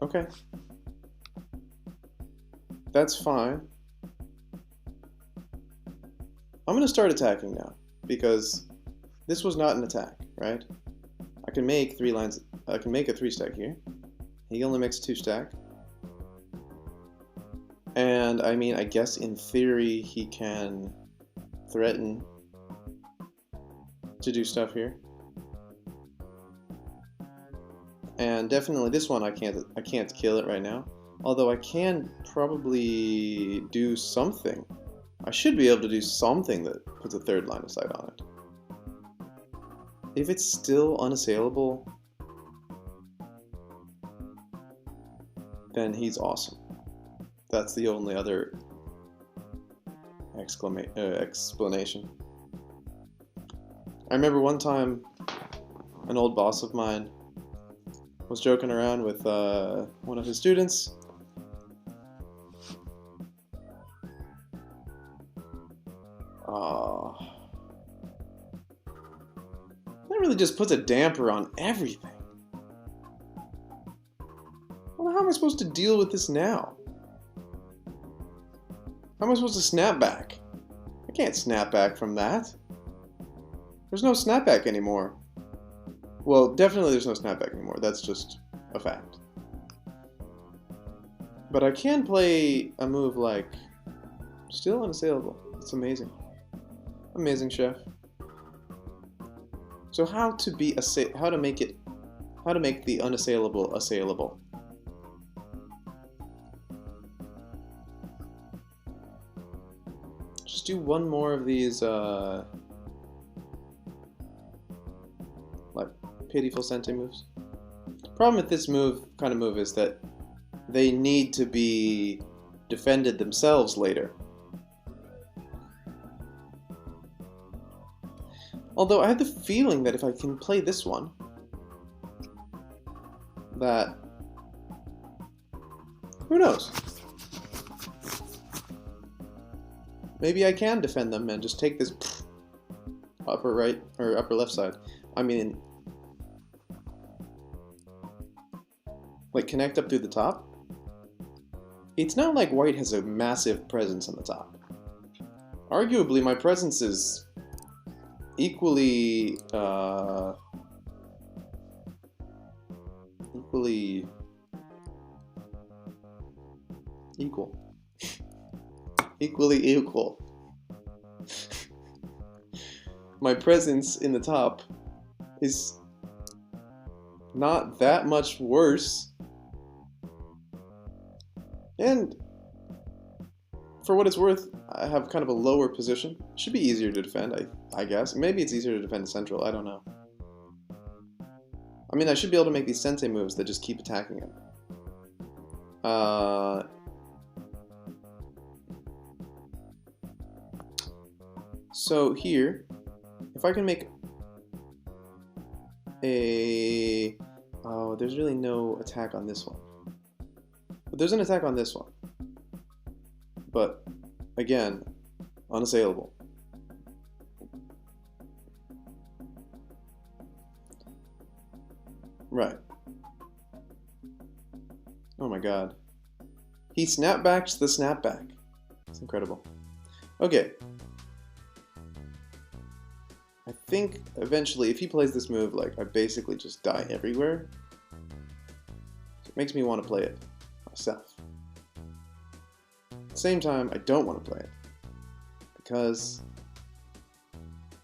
Okay. That's fine. I'm gonna start attacking now, because this was not an attack, right? I can make 3 lines, I can make a 3 stack here. He only makes a 2 stack. And I mean, I guess in theory he can threaten to do stuff here. And definitely this one I can't kill it right now. Although I can probably do something. I should be able to do something that puts a 3rd line of sight on it. If it's still unassailable, then he's awesome. That's the only other explanation. I remember one time an old boss of mine was joking around with one of his students. That really just puts a damper on everything. Well, how am I supposed to deal with this now? How am I supposed to snap back? I can't snap back from that. There's no snapback anymore. Well, definitely there's no snapback anymore. That's just a fact. But I can play a move like still unassailable. It's amazing. Amazing, chef. So how to make the unassailable assailable? Just do one more of these like pitiful Sente moves. Problem with this kind of move is that they need to be defended themselves later. Although I have the feeling that if I can play this one, that, who knows? Maybe I can defend them and just take this upper right or upper left side. I mean, like connect up through the top. It's not like white has a massive presence on the top. Arguably, my presence is equally equal. My presence in the top is not that much worse. And for what it's worth, I have kind of a lower position. Should be easier to defend, I guess. Maybe it's easier to defend central, I don't know. I mean, I should be able to make these sensei moves that just keep attacking him. So here, if I can make a... Oh, there's really no attack on this one. But there's an attack on this one. But, again, unassailable. Right. Oh my god. He snapbacks the snapback. It's incredible. Okay. I think eventually, if he plays this move, like, I basically just die everywhere. So it makes me want to play it myself. At the same time, I don't want to play it. Because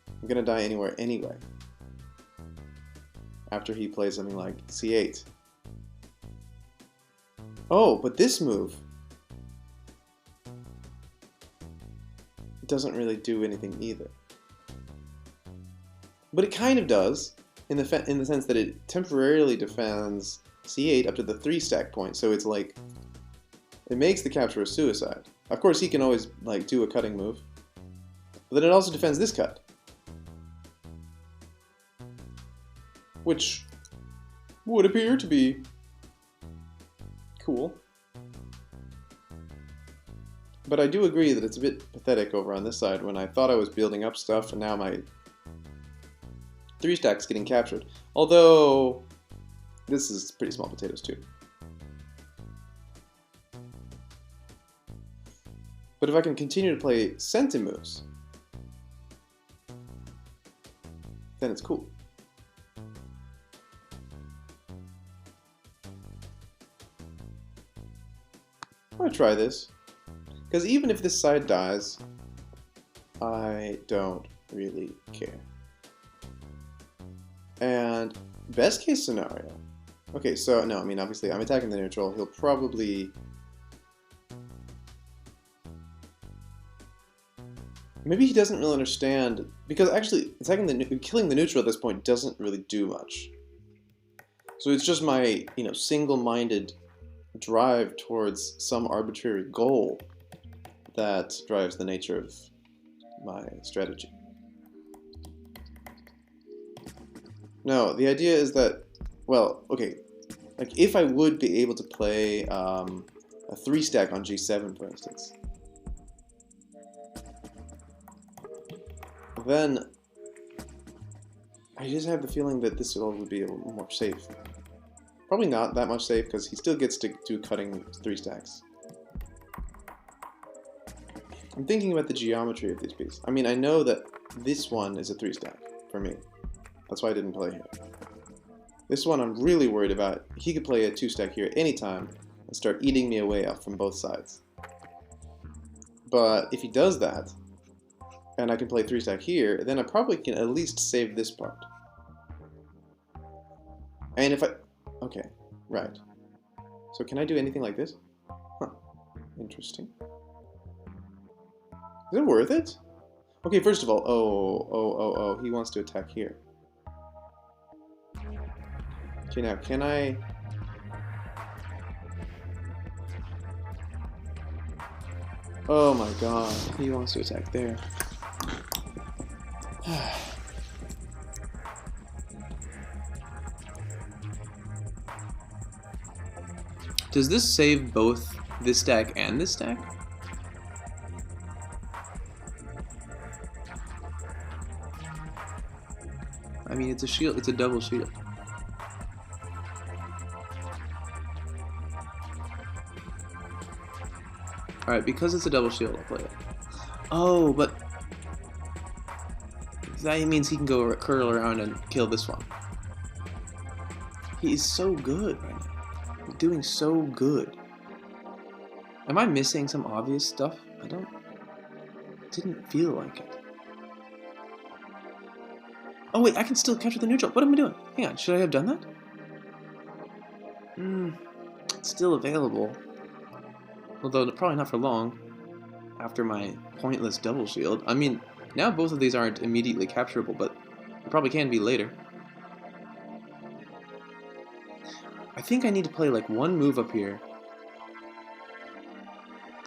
I'm gonna die anywhere anyway. After he plays something like C8. Oh, but this move doesn't really do anything either. But it kind of does, in the sense that it temporarily defends C8 up to the 3 stack point, so it's like, it makes the capture a suicide. Of course, he can always like do a cutting move, but then it also defends this cut. Which would appear to be cool. But I do agree that it's a bit pathetic over on this side when I thought I was building up stuff and now my 3 stack's getting captured. Although, this is pretty small potatoes too. But if I can continue to play senti moves, then it's cool. I'm gonna try this. Because even if this side dies, I don't really care. And best case scenario. Okay, so no, I mean obviously I'm attacking the neutral. He'll probably... Maybe he doesn't really understand, because actually killing the neutral at this point doesn't really do much. So it's just my, single-minded drive towards some arbitrary goal that drives the nature of my strategy. No, the idea is that, well, okay, like if I would be able to play a 3-stack on G7, for instance, then I just have the feeling that this would be a little more safe. Probably not that much safe, because he still gets to do cutting 3 stacks. I'm thinking about the geometry of these pieces. I mean, I know that this one is a 3-stack for me. That's why I didn't play him. This one I'm really worried about. He could play a 2-stack here anytime and start eating me away up from both sides. But if he does that, and I can play 3-stack here, then I probably can at least save this part. And if I... Okay, right. So can I do anything like this? Huh. Interesting. Is it worth it? Okay, first of all, he wants to attack here. Okay, now, can I... Oh my god, he wants to attack there. Does this save both this stack and this stack? I mean, it's a shield, it's a double shield. Alright, because it's a double shield, I'll play it. Oh, but that means he can go curl around and kill this one. He is so good right now. He's doing so good. Am I missing some obvious stuff? Didn't feel like it. Oh wait, I can still capture the neutral. What am I doing? Hang on, should I have done that? It's still available. Although probably not for long. After my pointless double shield. I mean, now both of these aren't immediately capturable, but they probably can be later. I think I need to play like one move up here.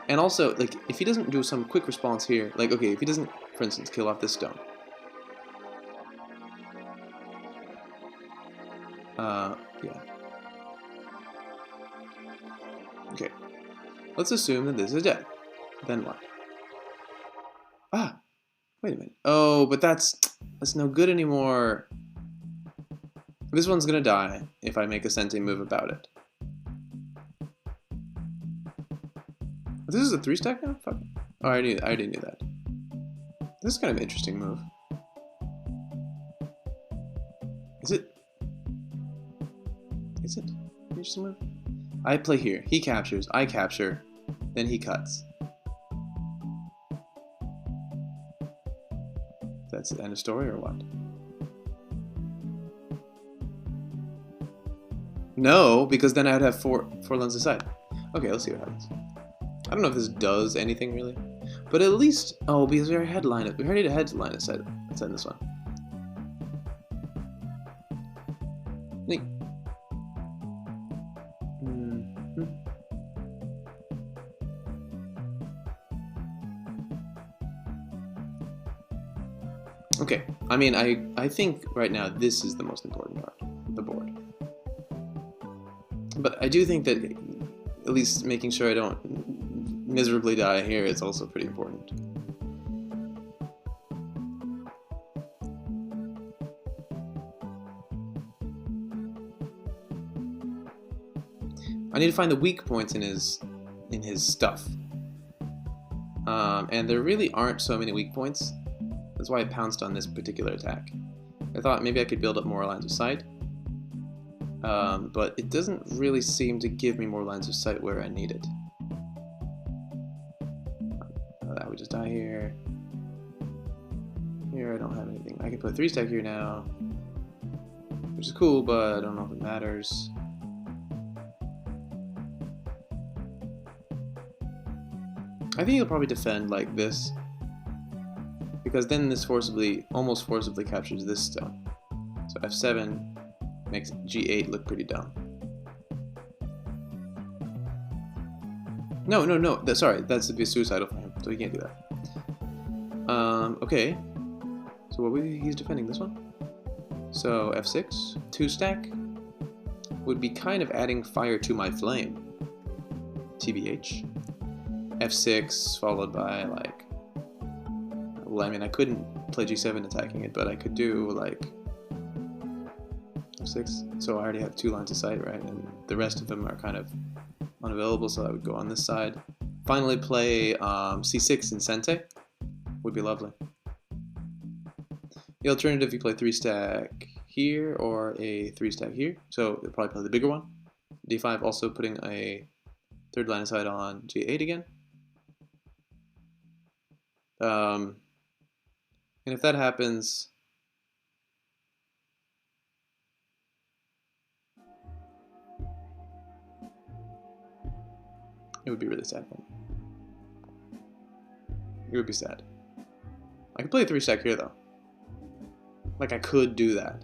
And also, like, if he doesn't do some quick response here, like, okay, if he doesn't, for instance, kill off this stone. Yeah. Okay. Let's assume that this is dead. Then what? Ah! Wait a minute. Oh, but that's no good anymore. This one's gonna die if I make a senti move about it. This is a 3-stack now? Fuck. Oh, I already knew that. This is kind of an interesting move. Is it? Is it an interesting move? I play here. He captures. I capture. Then he cuts. That's the end of story or what? No, because then I'd have four lines aside. Okay, let's see what happens. I don't know if this does anything really, but at least because we already had line aside. Let's end this one. Neat. Okay, I mean, I think right now this is the most important part of the board. But I do think that at least making sure I don't miserably die here is also pretty important. I need to find the weak points in his stuff. And there really aren't so many weak points. That's why I pounced on this particular attack. I thought maybe I could build up more lines of sight, but it doesn't really seem to give me more lines of sight where I need it. That would just die here. Here I don't have anything. I can put 3-stack here now, which is cool, but I don't know if it matters. I think he'll probably defend like this, because then this almost forcibly captures this stone. So f7 makes g8 look pretty dumb. No, sorry, that's to be suicidal for him, so he can't do that. Okay, so he's defending this one. So f6, 2-stack, would be kind of adding fire to my flame. TBH. f6 followed by like, well, I mean I couldn't play g7 attacking it, but I could do like f6, so I already have 2 lines of sight, right, and the rest of them are kind of unavailable, so I would go on this side. Finally play c6 in Sente, would be lovely. The alternative, you play 3-stack here or a 3-stack here, so you'll probably play the bigger one. d5 also putting a 3rd line of sight on g8 again. And if that happens, it would be really sad for me. It would be sad. I could play a 3-stack here though. Like I could do that.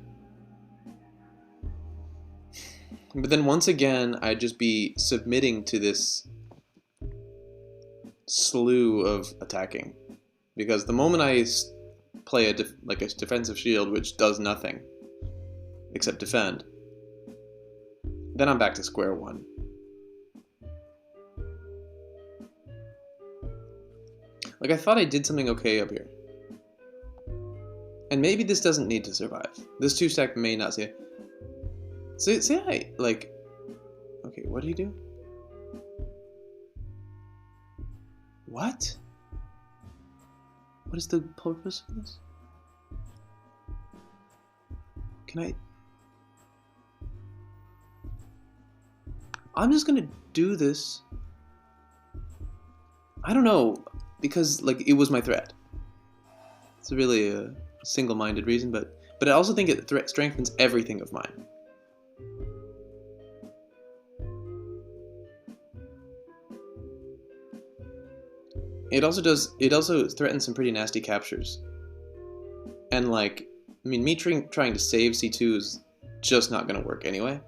But then once again, I'd just be submitting to this slew of attacking. Because the moment I play a defensive shield which does nothing except defend, then I'm back to square one. Like I thought I did something okay up here. And maybe this doesn't need to survive. This 2-stack may not see it. Say I, like... Okay, what do you do? What? What is the purpose of this? Can I... I'm just gonna do this. I don't know, because, like, it was my threat. It's really a single-minded reason, but I also think it strengthens everything of mine. It also threatens some pretty nasty captures. And like, I mean, me trying to save c2 is just not gonna work anyway.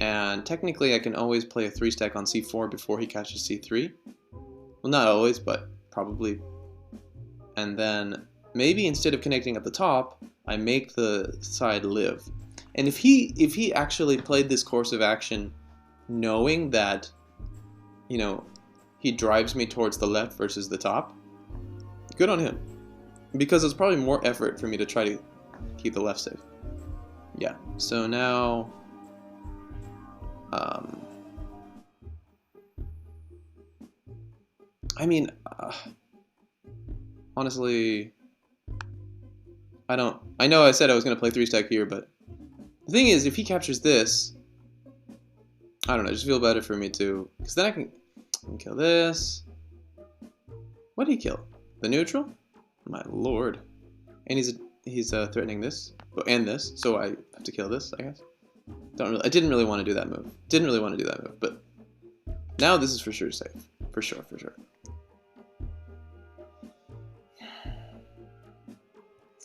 And technically I can always play a 3-stack on c4 before he catches c3. Well, not always, but probably. And then maybe instead of connecting at the top, I make the side live. And if he actually played this course of action knowing that, you know, he drives me towards the left versus the top, good on him. Because it's probably more effort for me to try to keep the left safe. Yeah, so now... I mean, honestly, I know I said I was going to play 3-stack here, but the thing is, if he captures this, I don't know, just feel better for me too, because then I can kill this. What did he kill? The neutral? My lord. And he's threatening this, and this, so I have to kill this, I guess. I didn't really want to do that move. But now this is for sure safe. For sure.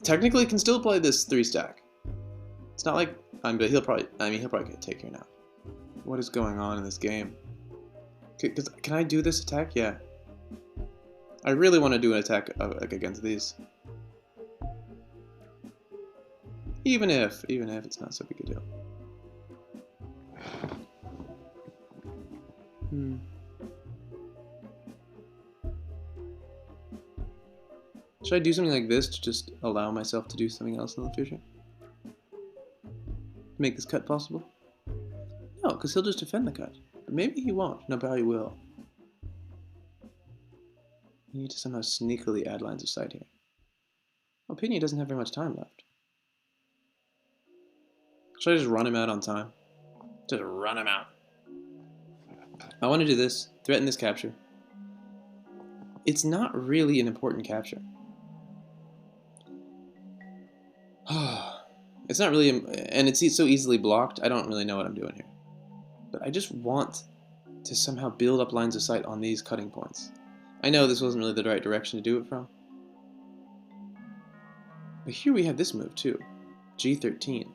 Technically, can still play this 3-stack. It's not like but he'll probably get take here now. What is going on in this game? Can I do this attack? Yeah. I really want to do an attack against these. Even if it's not so big a deal. Should I do something like this to just allow myself to do something else in the future? Make this cut possible? No, because he'll just defend the cut. But maybe he won't. No, but he will. I need to somehow sneakily add lines of sight here. Oh, Pigna doesn't have very much time left. Should I just run him out on time? Just run him out. I want to do this. Threaten this capture. It's not really an important capture. It's not really, and it's so easily blocked, I don't really know what I'm doing here. But I just want to somehow build up lines of sight on these cutting points. I know this wasn't really the right direction to do it from. But here we have this move too. G13.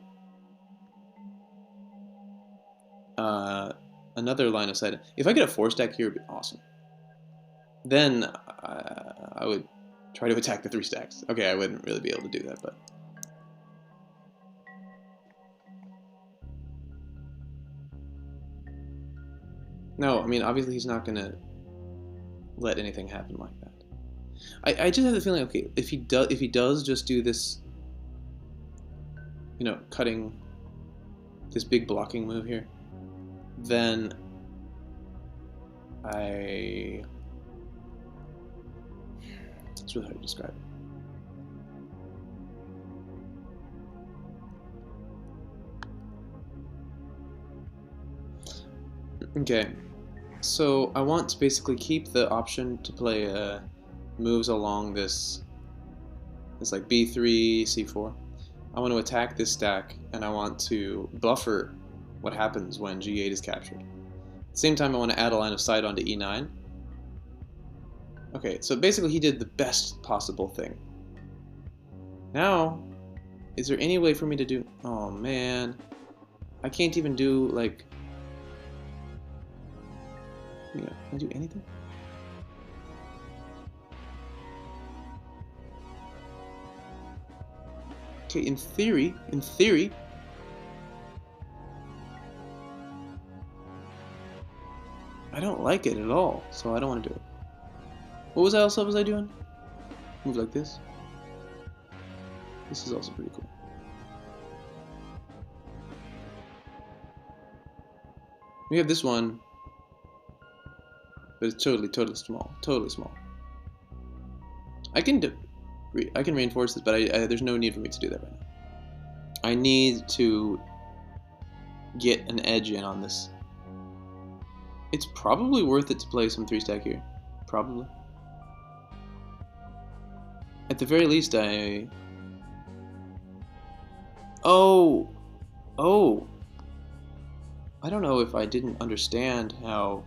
Another line of sight. If I get a 4-stack here, it would be awesome. Then I would try to attack the 3 stacks. Okay, I wouldn't really be able to do that, but... No, I mean, obviously he's not going to let anything happen like that. I just have the feeling, okay, if he does just do this, you know, cutting, this big blocking move here, then it's really hard to describe. Okay, so I want to basically keep the option to play moves along this like B3, C4. I want to attack this stack, and I want to buffer what happens when G8 is captured. At the same time, I want to add a line of sight onto E9. Okay, so basically he did the best possible thing. Now, is there any way for me to do... Oh man, I can't even do like... Yeah, can I do anything? Okay, in theory, I don't like it at all, so I don't want to do it. What else was I doing? Move like this. This is also pretty cool. We have this one, but it's totally small. Totally small. I can reinforce this, but there's no need for me to do that right now. I need to get an edge in on this. It's probably worth it to play some 3-stack here. Probably. At the very least, Oh! I don't know if I didn't understand how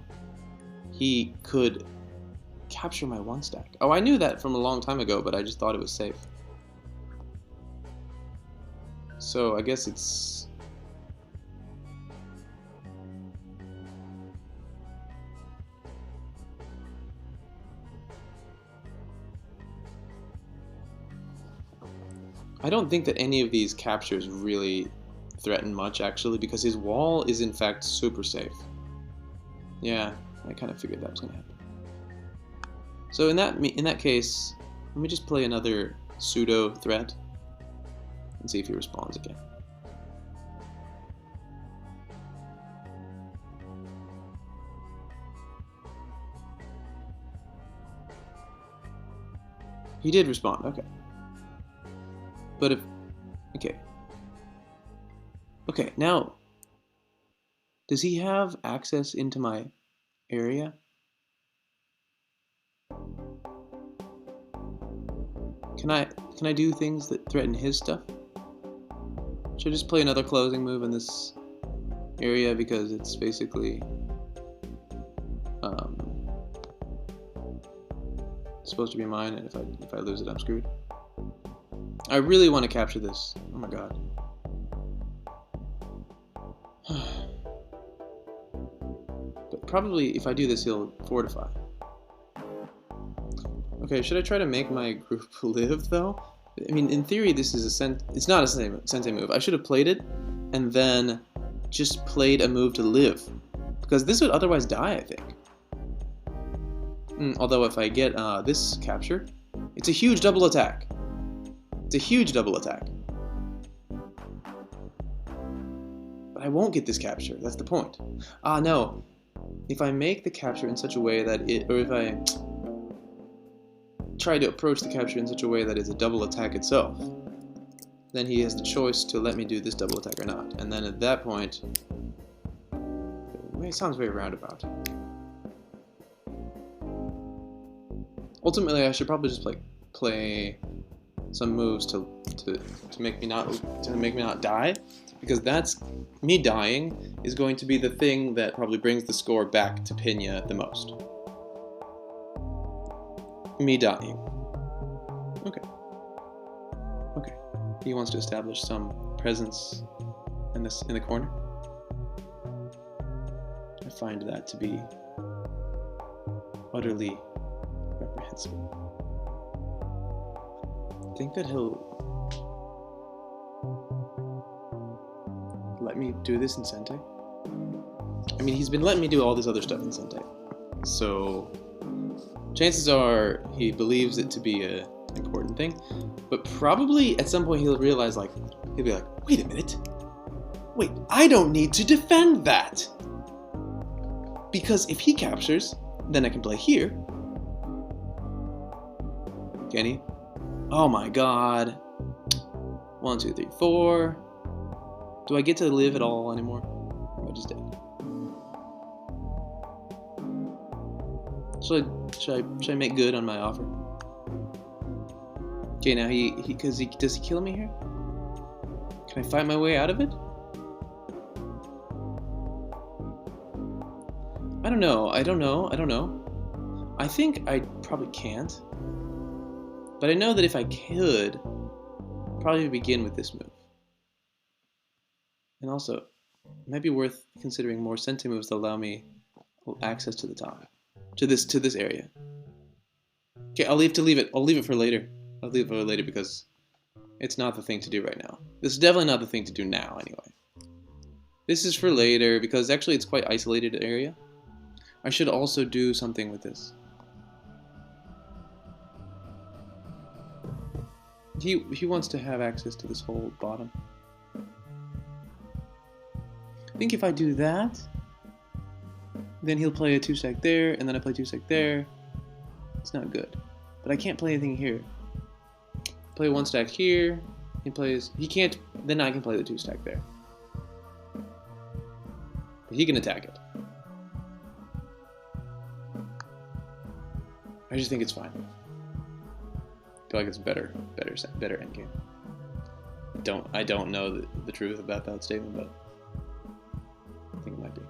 he could capture my 1-stack. Oh, I knew that from a long time ago, but I just thought it was safe. So I guess it's... I don't think that any of these captures really threaten much, actually, because his wall is in fact super safe. Yeah, I kind of figured that was going to happen. So in that case, let me just play another pseudo threat and see if he responds again. He did respond, okay. But if... Okay, now... Does he have access into my area? Can I do things that threaten his stuff? Should I just play another closing move in this area because it's basically... supposed to be mine, and if I lose it, I'm screwed. I really want to capture this. Oh my god. But probably if I do this, he'll fortify. Okay, should I try to make my group live though? I mean, in theory, this is it's not a sensei move. I should have played it and then just played a move to live, because this would otherwise die, I think. Although if I get this capture, it's a huge double attack. It's a huge double attack. But I won't get this capture, that's the point. No. If I make the capture in such a way that try to approach the capture in such a way that it's a double attack itself, then he has the choice to let me do this double attack or not. And then at that point, it sounds very roundabout. Ultimately, I should probably just play some moves to make me not die, because that's me dying is going to be the thing that probably brings the score back to Pigna the most. Me dying. Okay. Okay. He wants to establish some presence in the corner. I find that to be utterly reprehensible. I think that he'll let me do this in Sente. I mean, he's been letting me do all this other stuff in Sente, so chances are he believes it to be an important thing, but probably at some point he'll realize, like, he'll be like, wait a minute, wait, I don't need to defend that, because if he captures, then I can play here. Can he? Oh my god. 1, 2, 3, 4. Do I get to live at all anymore? Or am I just dead? Should I make good on my offer? Okay, now does he kill me here? Can I fight my way out of it? I don't know. I think I probably can't. But I know that if I could, probably begin with this move. And also, it might be worth considering more Sente moves that allow me access to the top. To this area. Okay, I'll leave it for later. I'll leave it for later because it's not the thing to do right now. This is definitely not the thing to do now, anyway. This is for later because actually it's quite isolated area. I should also do something with this. He wants to have access to this whole bottom. I think if I do that, then he'll play a 2-stack there, and then I play 2-stack there. It's not good. But I can't play anything here. Play 1-stack here. He can't, then I can play the 2-stack there. But he can attack it. I just think it's fine. I feel like it's better endgame. I don't know the truth about that statement, but I think it might be.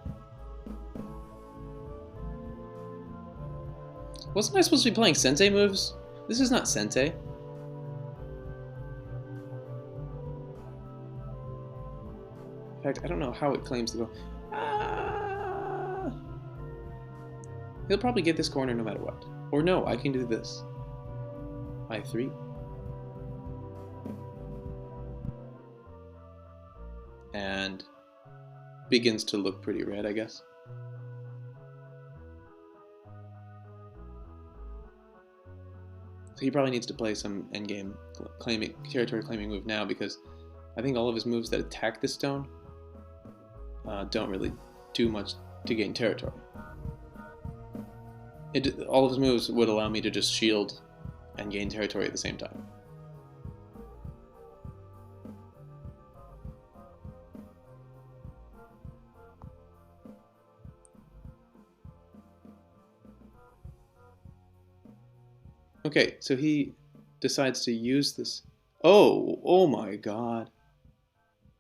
Wasn't I supposed to be playing Sente moves? This is not Sente. In fact, I don't know how it claims to go. He'll probably get this corner no matter what. Or no, I can do this. I3. And begins to look pretty red, I guess. So he probably needs to play some endgame territory claiming move now, because I think all of his moves that attack this stone don't really do much to gain territory. All of his moves would allow me to just shield and gain territory at the same time. Okay, so he decides to use this. Oh my god.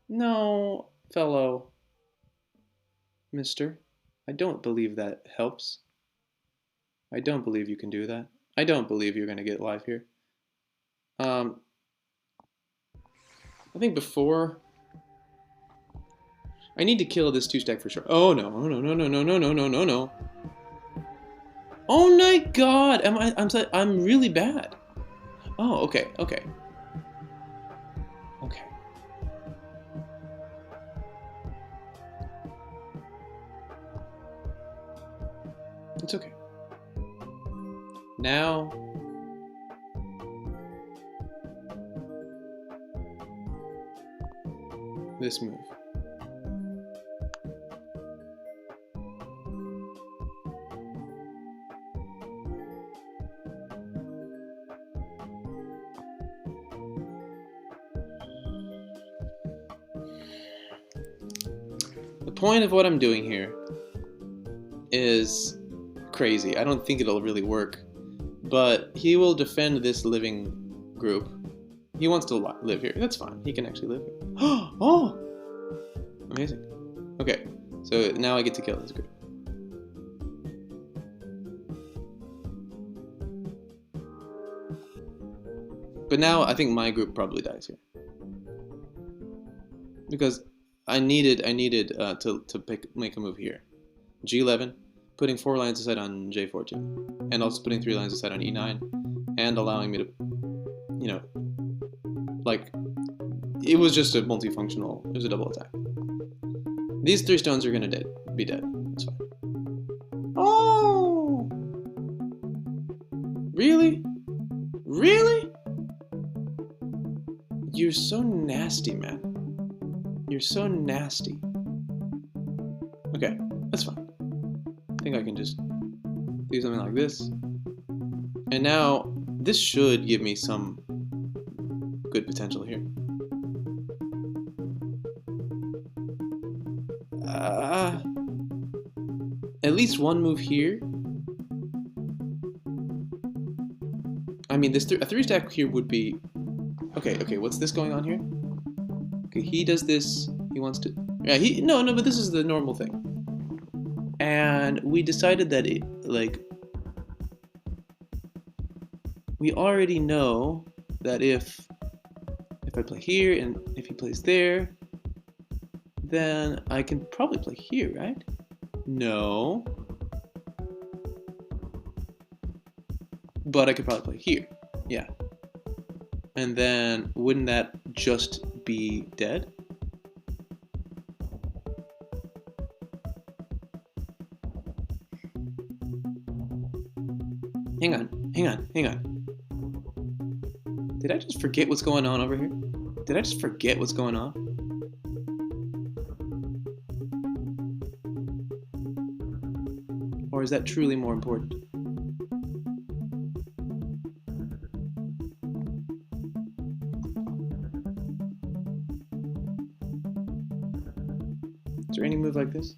No, fellow mister. I don't believe that helps. I don't believe you can do that. I don't believe you're going to get live here. I think before... I need to kill this 2-stack for sure. Oh no, no. Oh my god! I'm really bad. Oh, okay. Okay. It's okay. Now... this move. The point of what I'm doing here is crazy. I don't think it'll really work, but he will defend this living group. He wants to live here. That's fine. He can actually live here. Oh! Amazing. Okay, so now I get to kill this group. But now I think my group probably dies here. Because I needed to make a move here. G11, putting 4 lines aside on J14, and also putting 3 lines aside on E9, and allowing me to, you know, like, it was just a multifunctional, it was a double attack. These 3 stones are gonna be dead, that's fine. Oh! Really? Really? You're so nasty, man. You're so nasty. Okay, that's fine. I think I can just do something like this. And now, this should give me some good potential here. At least one move here. I mean, a 3-stack here would be... Okay, what's this going on here? Okay, he does this, he wants to... Yeah, no, but this is the normal thing. And we decided that we already know that if I play here and if he plays there, then I can probably play here, right? No. But I could probably play here, yeah. And then, wouldn't that just be dead? Hang on. Did I just forget what's going on over here? Did I just forget what's going on? Or is that truly more important? Is there any move like this?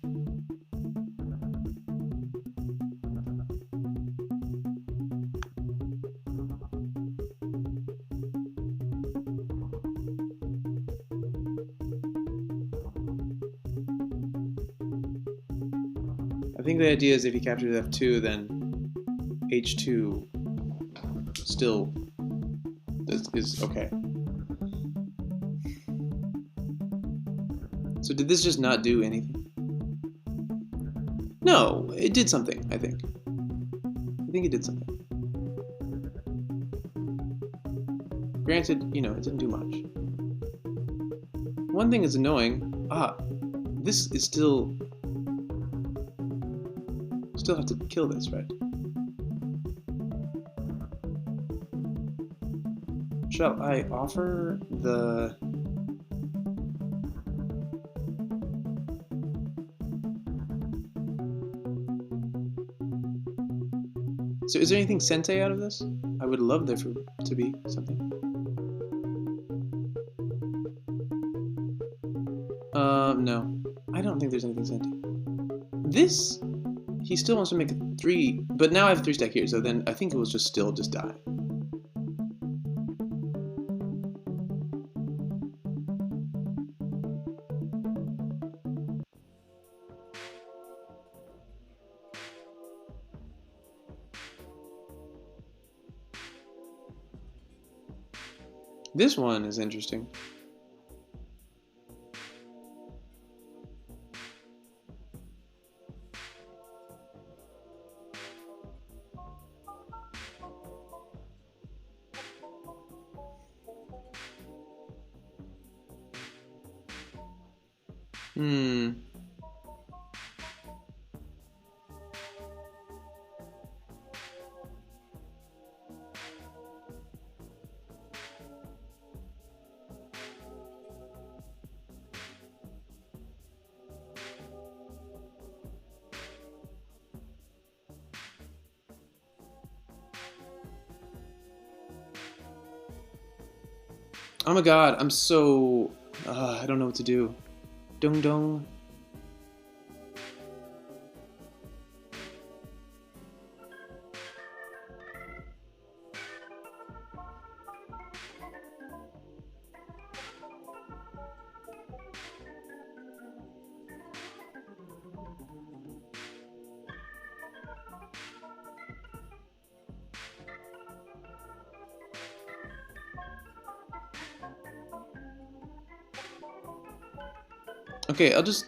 I think the idea is if he captures F2, then H2 still is okay. So did this just not do anything? No, it did something, I think. I think it did something. Granted, you know, it didn't do much. One thing is annoying. This is still have to kill this, right? Shall I offer the... So is there anything Sente out of this? I would love there to be something. No. I don't think there's anything Sente. This... He still wants to make a 3, but now I have a 3-stack here, so then I think it will just die. This one is interesting. Oh my god, I'm so... I don't know what to do. Dong dong. Okay, I'll just...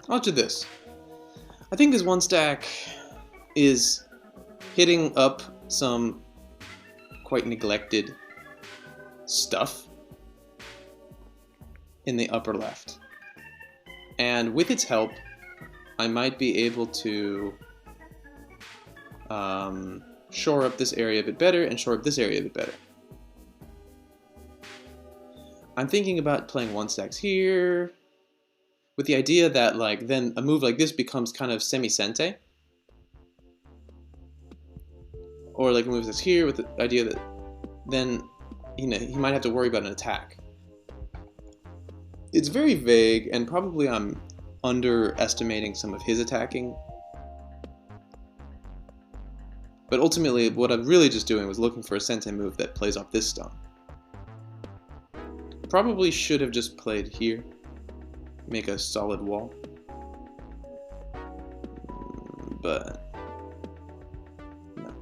I'll do this. I think this one stack is hitting up some quite neglected stuff in the upper left. And with its help, I might be able to shore up this area a bit better and shore up this area a bit better. I'm thinking about playing one stacks here, with the idea that like then a move like this becomes kind of semi-sente. Or like a move that's here with the idea that then he might have to worry about an attack. It's very vague, and probably I'm underestimating some of his attacking. But ultimately, what I'm really just doing was looking for a sente move that plays off this stone. Probably should have just played here. Make a solid wall. But no.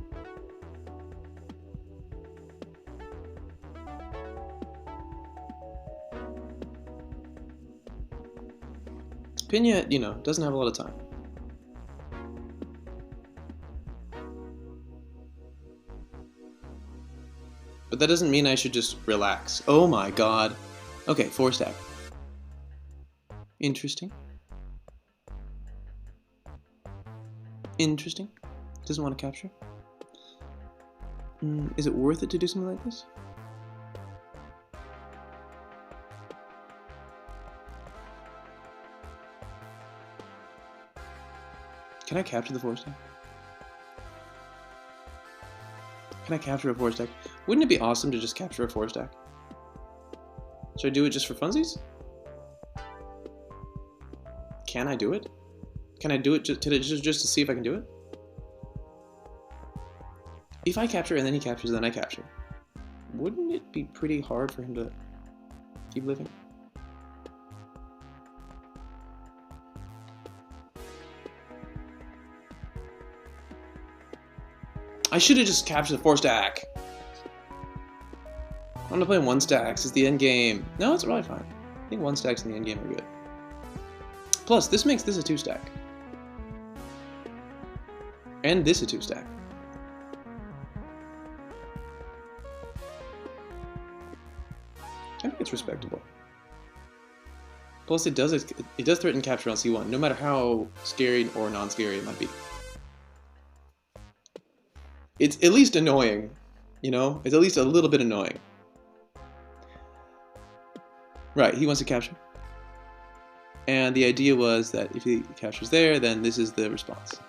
Pigna, doesn't have a lot of time. But that doesn't mean I should just relax. Oh my god. Okay, 4 stack. Interesting. Interesting. Doesn't want to capture. Is it worth it to do something like this? Can I capture the 4 stack? Can I capture a 4 stack? Wouldn't it be awesome to just capture a 4 stack? Should I do it just for funsies? Can I do it? Can I do it just to see if I can do it? If I capture and then he captures, then I capture. Wouldn't it be pretty hard for him to keep living? I should have just captured the 4 stack. I'm not playing 1 stacks. It's the end game. No, it's really fine. I think 1 stacks in the end game are good. Plus, this makes this a 2 stack. And this a 2 stack. I think it's respectable. Plus, it does threaten capture on C1, no matter how scary or non-scary it might be. It's at least annoying, It's at least a little bit annoying. Right, he wants to capture. And the idea was that if he captures there, then this is the response.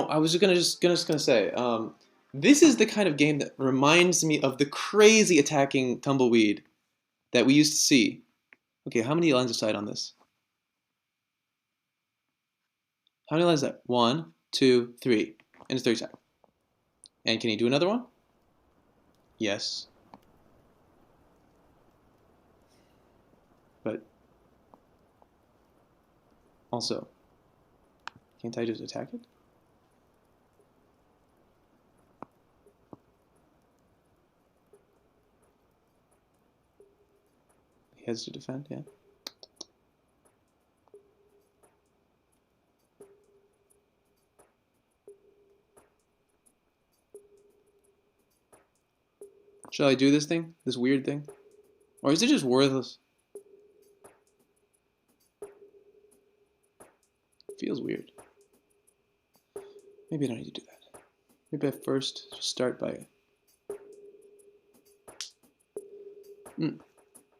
I was just gonna say, this is the kind of game that reminds me of the crazy attacking Tumbleweed that we used to see. Okay, how many lines of sight on this? How many lines is that? 1, 2, 3. And it's 3 stack. And can he do another one? Yes. But also, can't I just attack it? He has to defend, yeah. Shall I do this thing? This weird thing? Or is it just worthless? Feels weird. Maybe I don't need to do that. Maybe I first just start by...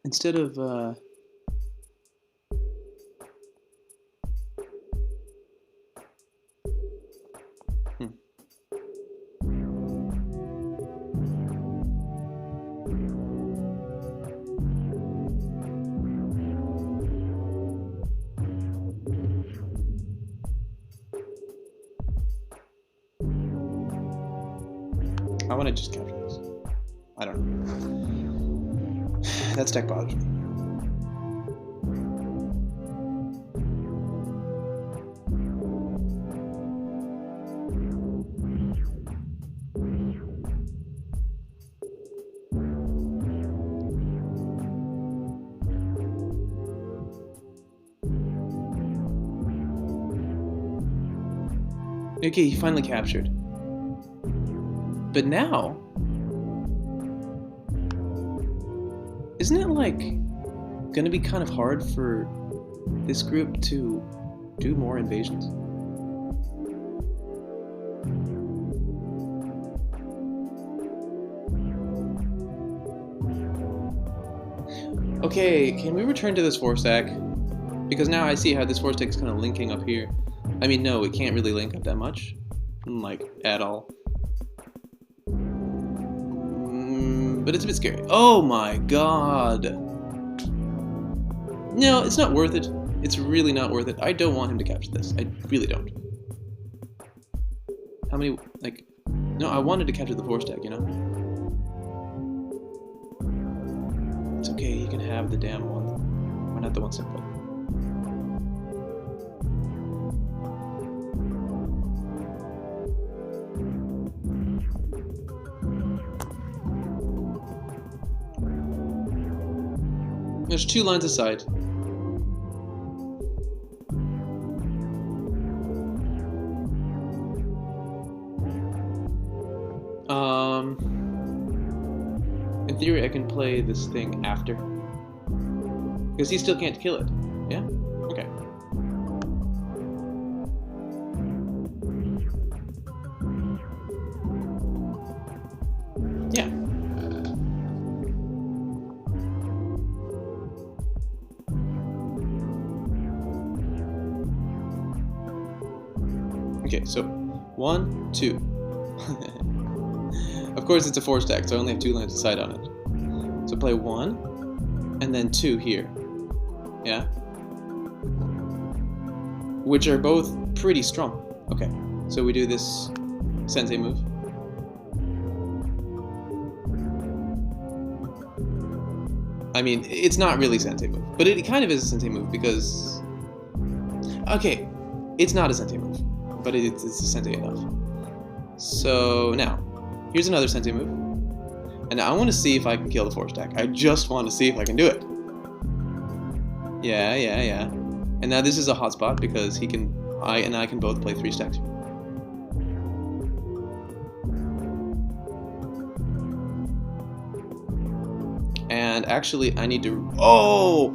Instead of... I want to just capture this. I don't know. That stack bothers me. Okay, he finally captured. But now, isn't it like gonna be kind of hard for this group to do more invasions? Okay, can we return to this 4-stack? Because now I see how this 4-stack is kind of linking up here. I mean, no, it can't really link up that much. Like, at all. But it's a bit scary. Oh my god! No, it's not worth it. It's really not worth it. I don't want him to capture this. I really don't. How many, like... No, I wanted to capture the 4-stack, you know? It's okay, he can have the damn one. Why not the 1-stack play? There's 2 lines aside. In theory, I can play this thing after. Because he still can't kill it. Yeah? Okay. Yeah. Okay, so 1, 2. Of course, it's a 4-stack, so I only have 2 lines of sight on it. So play 1, and then 2 here. Yeah? Which are both pretty strong. Okay, so we do this sensei move. I mean, it's not really sensei move, but it kind of is a sensei move because... Okay, it's not a sensei move, but it's a sensei enough. So now, here's another sensei move. And now I want to see if I can kill the 4-stack. I just want to see if I can do it. Yeah. And now this is a hotspot because I can both play 3 stacks. And actually, I need to... Oh!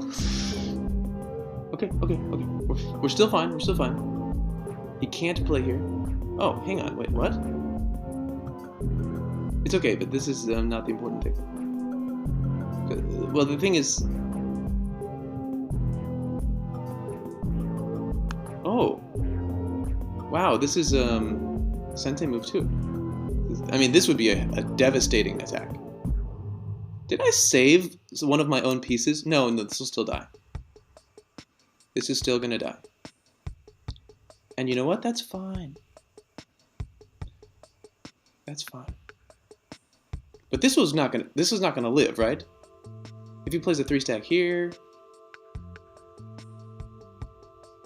Okay. We're still fine. He can't play here. Oh, hang on. Wait, what? It's okay, but this is not the important thing. Well, the thing is... Oh! Wow, this is sensei move too. I mean, this would be a devastating attack. Did I save one of my own pieces? No, this will still die. This is still gonna die. And you know what? That's fine. That's fine. But this was not gonna live, right? If he plays a 3-stack here,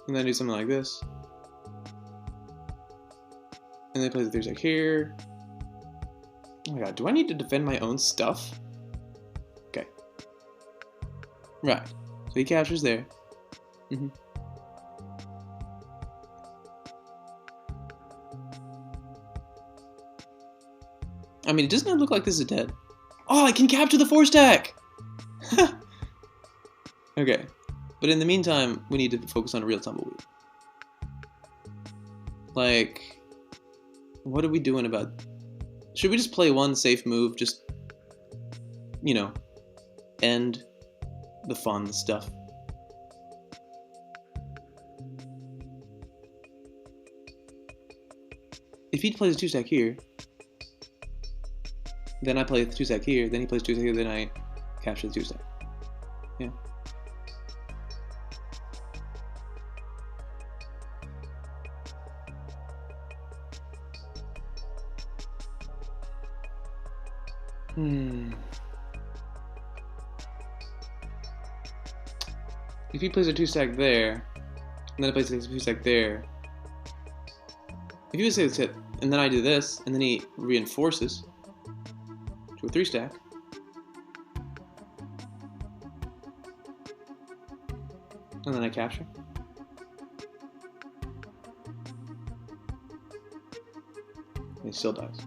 and then do something like this, and then plays a 3-stack here. Oh my god, do I need to defend my own stuff? Okay. Right. So he captures there. I mean, it does not look like this is dead. Oh, I can capture the 4-stack! Okay. But in the meantime, we need to focus on a real Tumbleweed. Like, what are we doing about... Should we just play one safe move? Just, you know, end the fun stuff. If he plays a 2-stack here, then I play the 2-stack here, then he plays 2-stack here, then I capture the 2-stack. Yeah. If he plays a 2-stack there, and then I place a 2-stack there. If he plays a and then I do this, and then he reinforces to a 3-stack. And then I capture. And he still dies.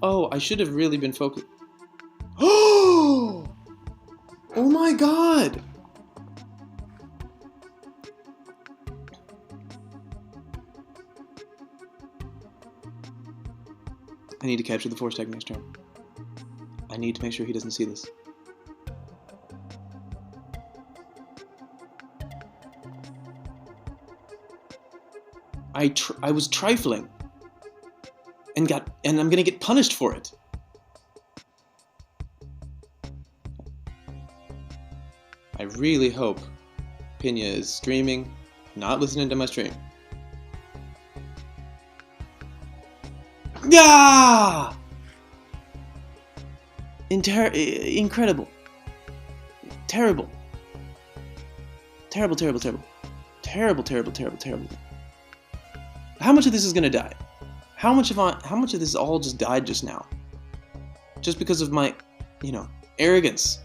Oh, I should have really been focused. Oh! Oh my god! I need to capture the 4-stack next turn. I need to make sure he doesn't see this. I was trifling. And I'm gonna get punished for it. I really hope Pigna is streaming, not listening to my stream. Yeah! Incredible. Terrible. Terrible, terrible, terrible. Terrible, terrible, terrible, terrible. How much of this is gonna die? How much of this all just died just now? Just because of my, arrogance.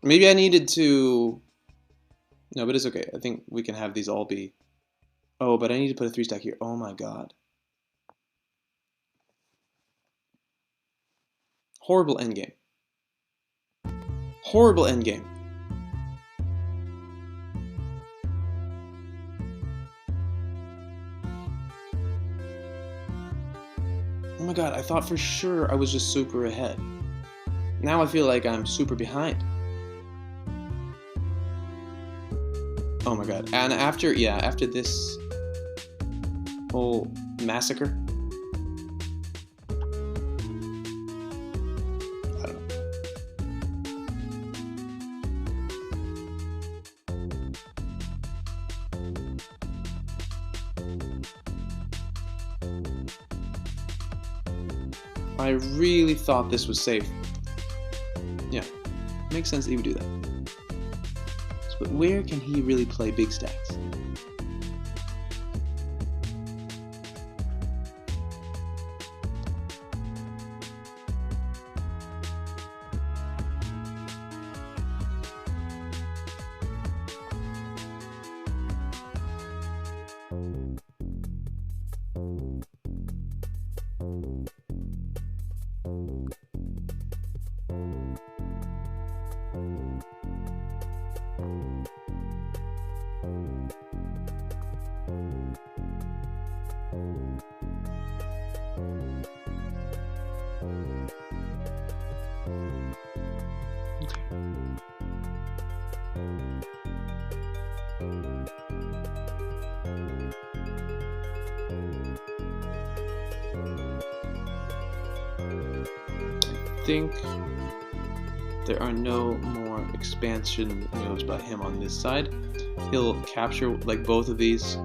Maybe I needed to... No, but it's okay. I think we can have these all be... Oh, but I need to put a 3-stack here. Oh my god. Horrible endgame. Horrible endgame. Oh my god, I thought for sure I was just super ahead. Now I feel like I'm super behind. Oh my god. And after this whole massacre, I don't know. I really thought this was safe. Yeah, makes sense that he would do that. But where can he really play big stacks? I think there are no more expansion moves by him on this side. He'll capture like both of these,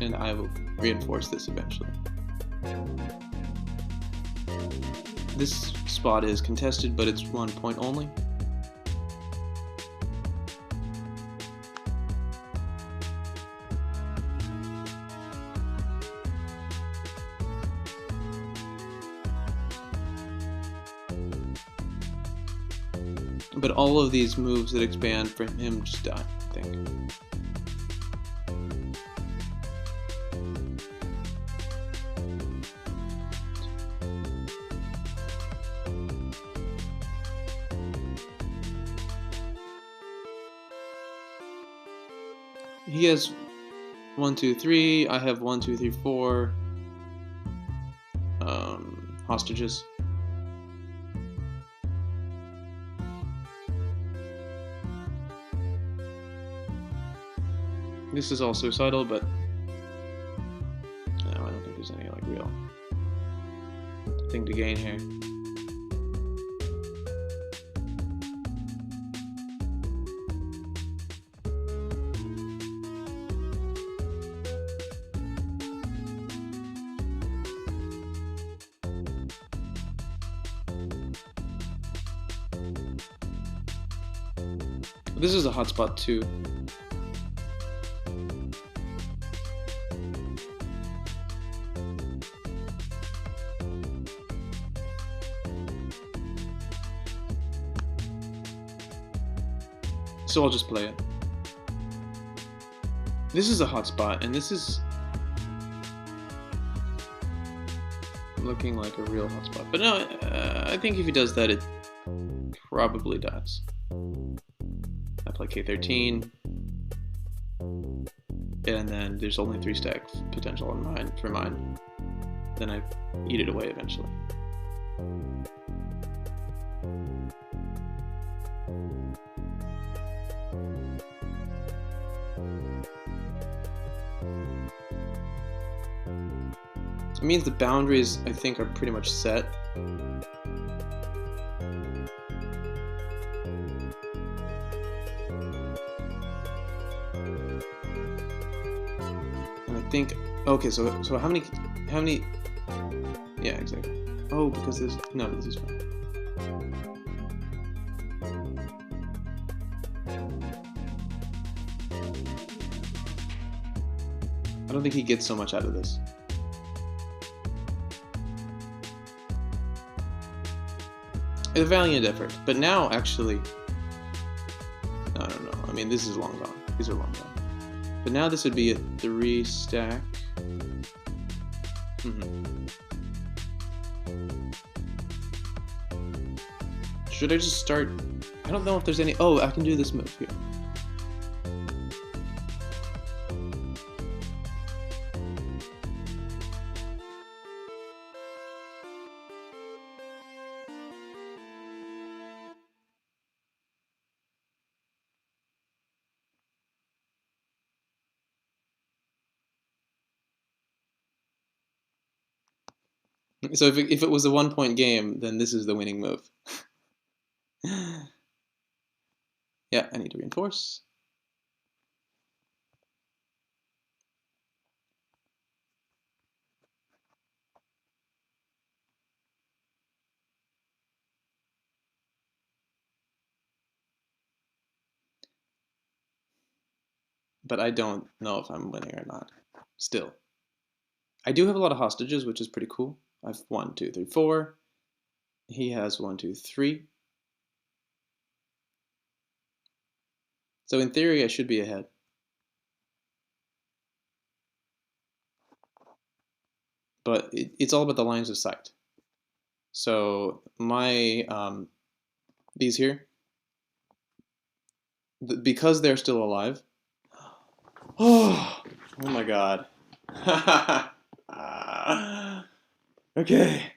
and I will reinforce this eventually. This spot is contested, but it's 1 point only. But all of these moves that expand for him just die, I think. He has 1, 2, 3. I have 1, 2, 3, 4 hostages. This is all suicidal, but no, I don't think there's any like real thing to gain here. This is a hotspot too. So I'll just play it. This is a hotspot, and this is looking like a real hotspot. But no, I think if he does that, it probably dies. I play K13, and then there's only 3 stack potential on mine for mine. Then I eat it away eventually. It means the boundaries, I think, are pretty much set. And I think, okay, so how many, yeah, exactly. Oh, because this is fine. I don't think he gets so much out of this. A valiant effort, but now actually, I don't know. I mean, this is long gone. These are long gone. But now this would be a 3 stack. Should I just start? I don't know if there's any. Oh, I can do this move here. So if it was a 1-point game, then this is the winning move. Yeah, I need to reinforce. But I don't know if I'm winning or not. Still. I do have a lot of hostages, which is pretty cool. I have 1, 2, 3, 4. He has 1, 2, 3. So in theory, I should be ahead. But it's all about the lines of sight. So my these here, because they're still alive. Oh my god. Okay.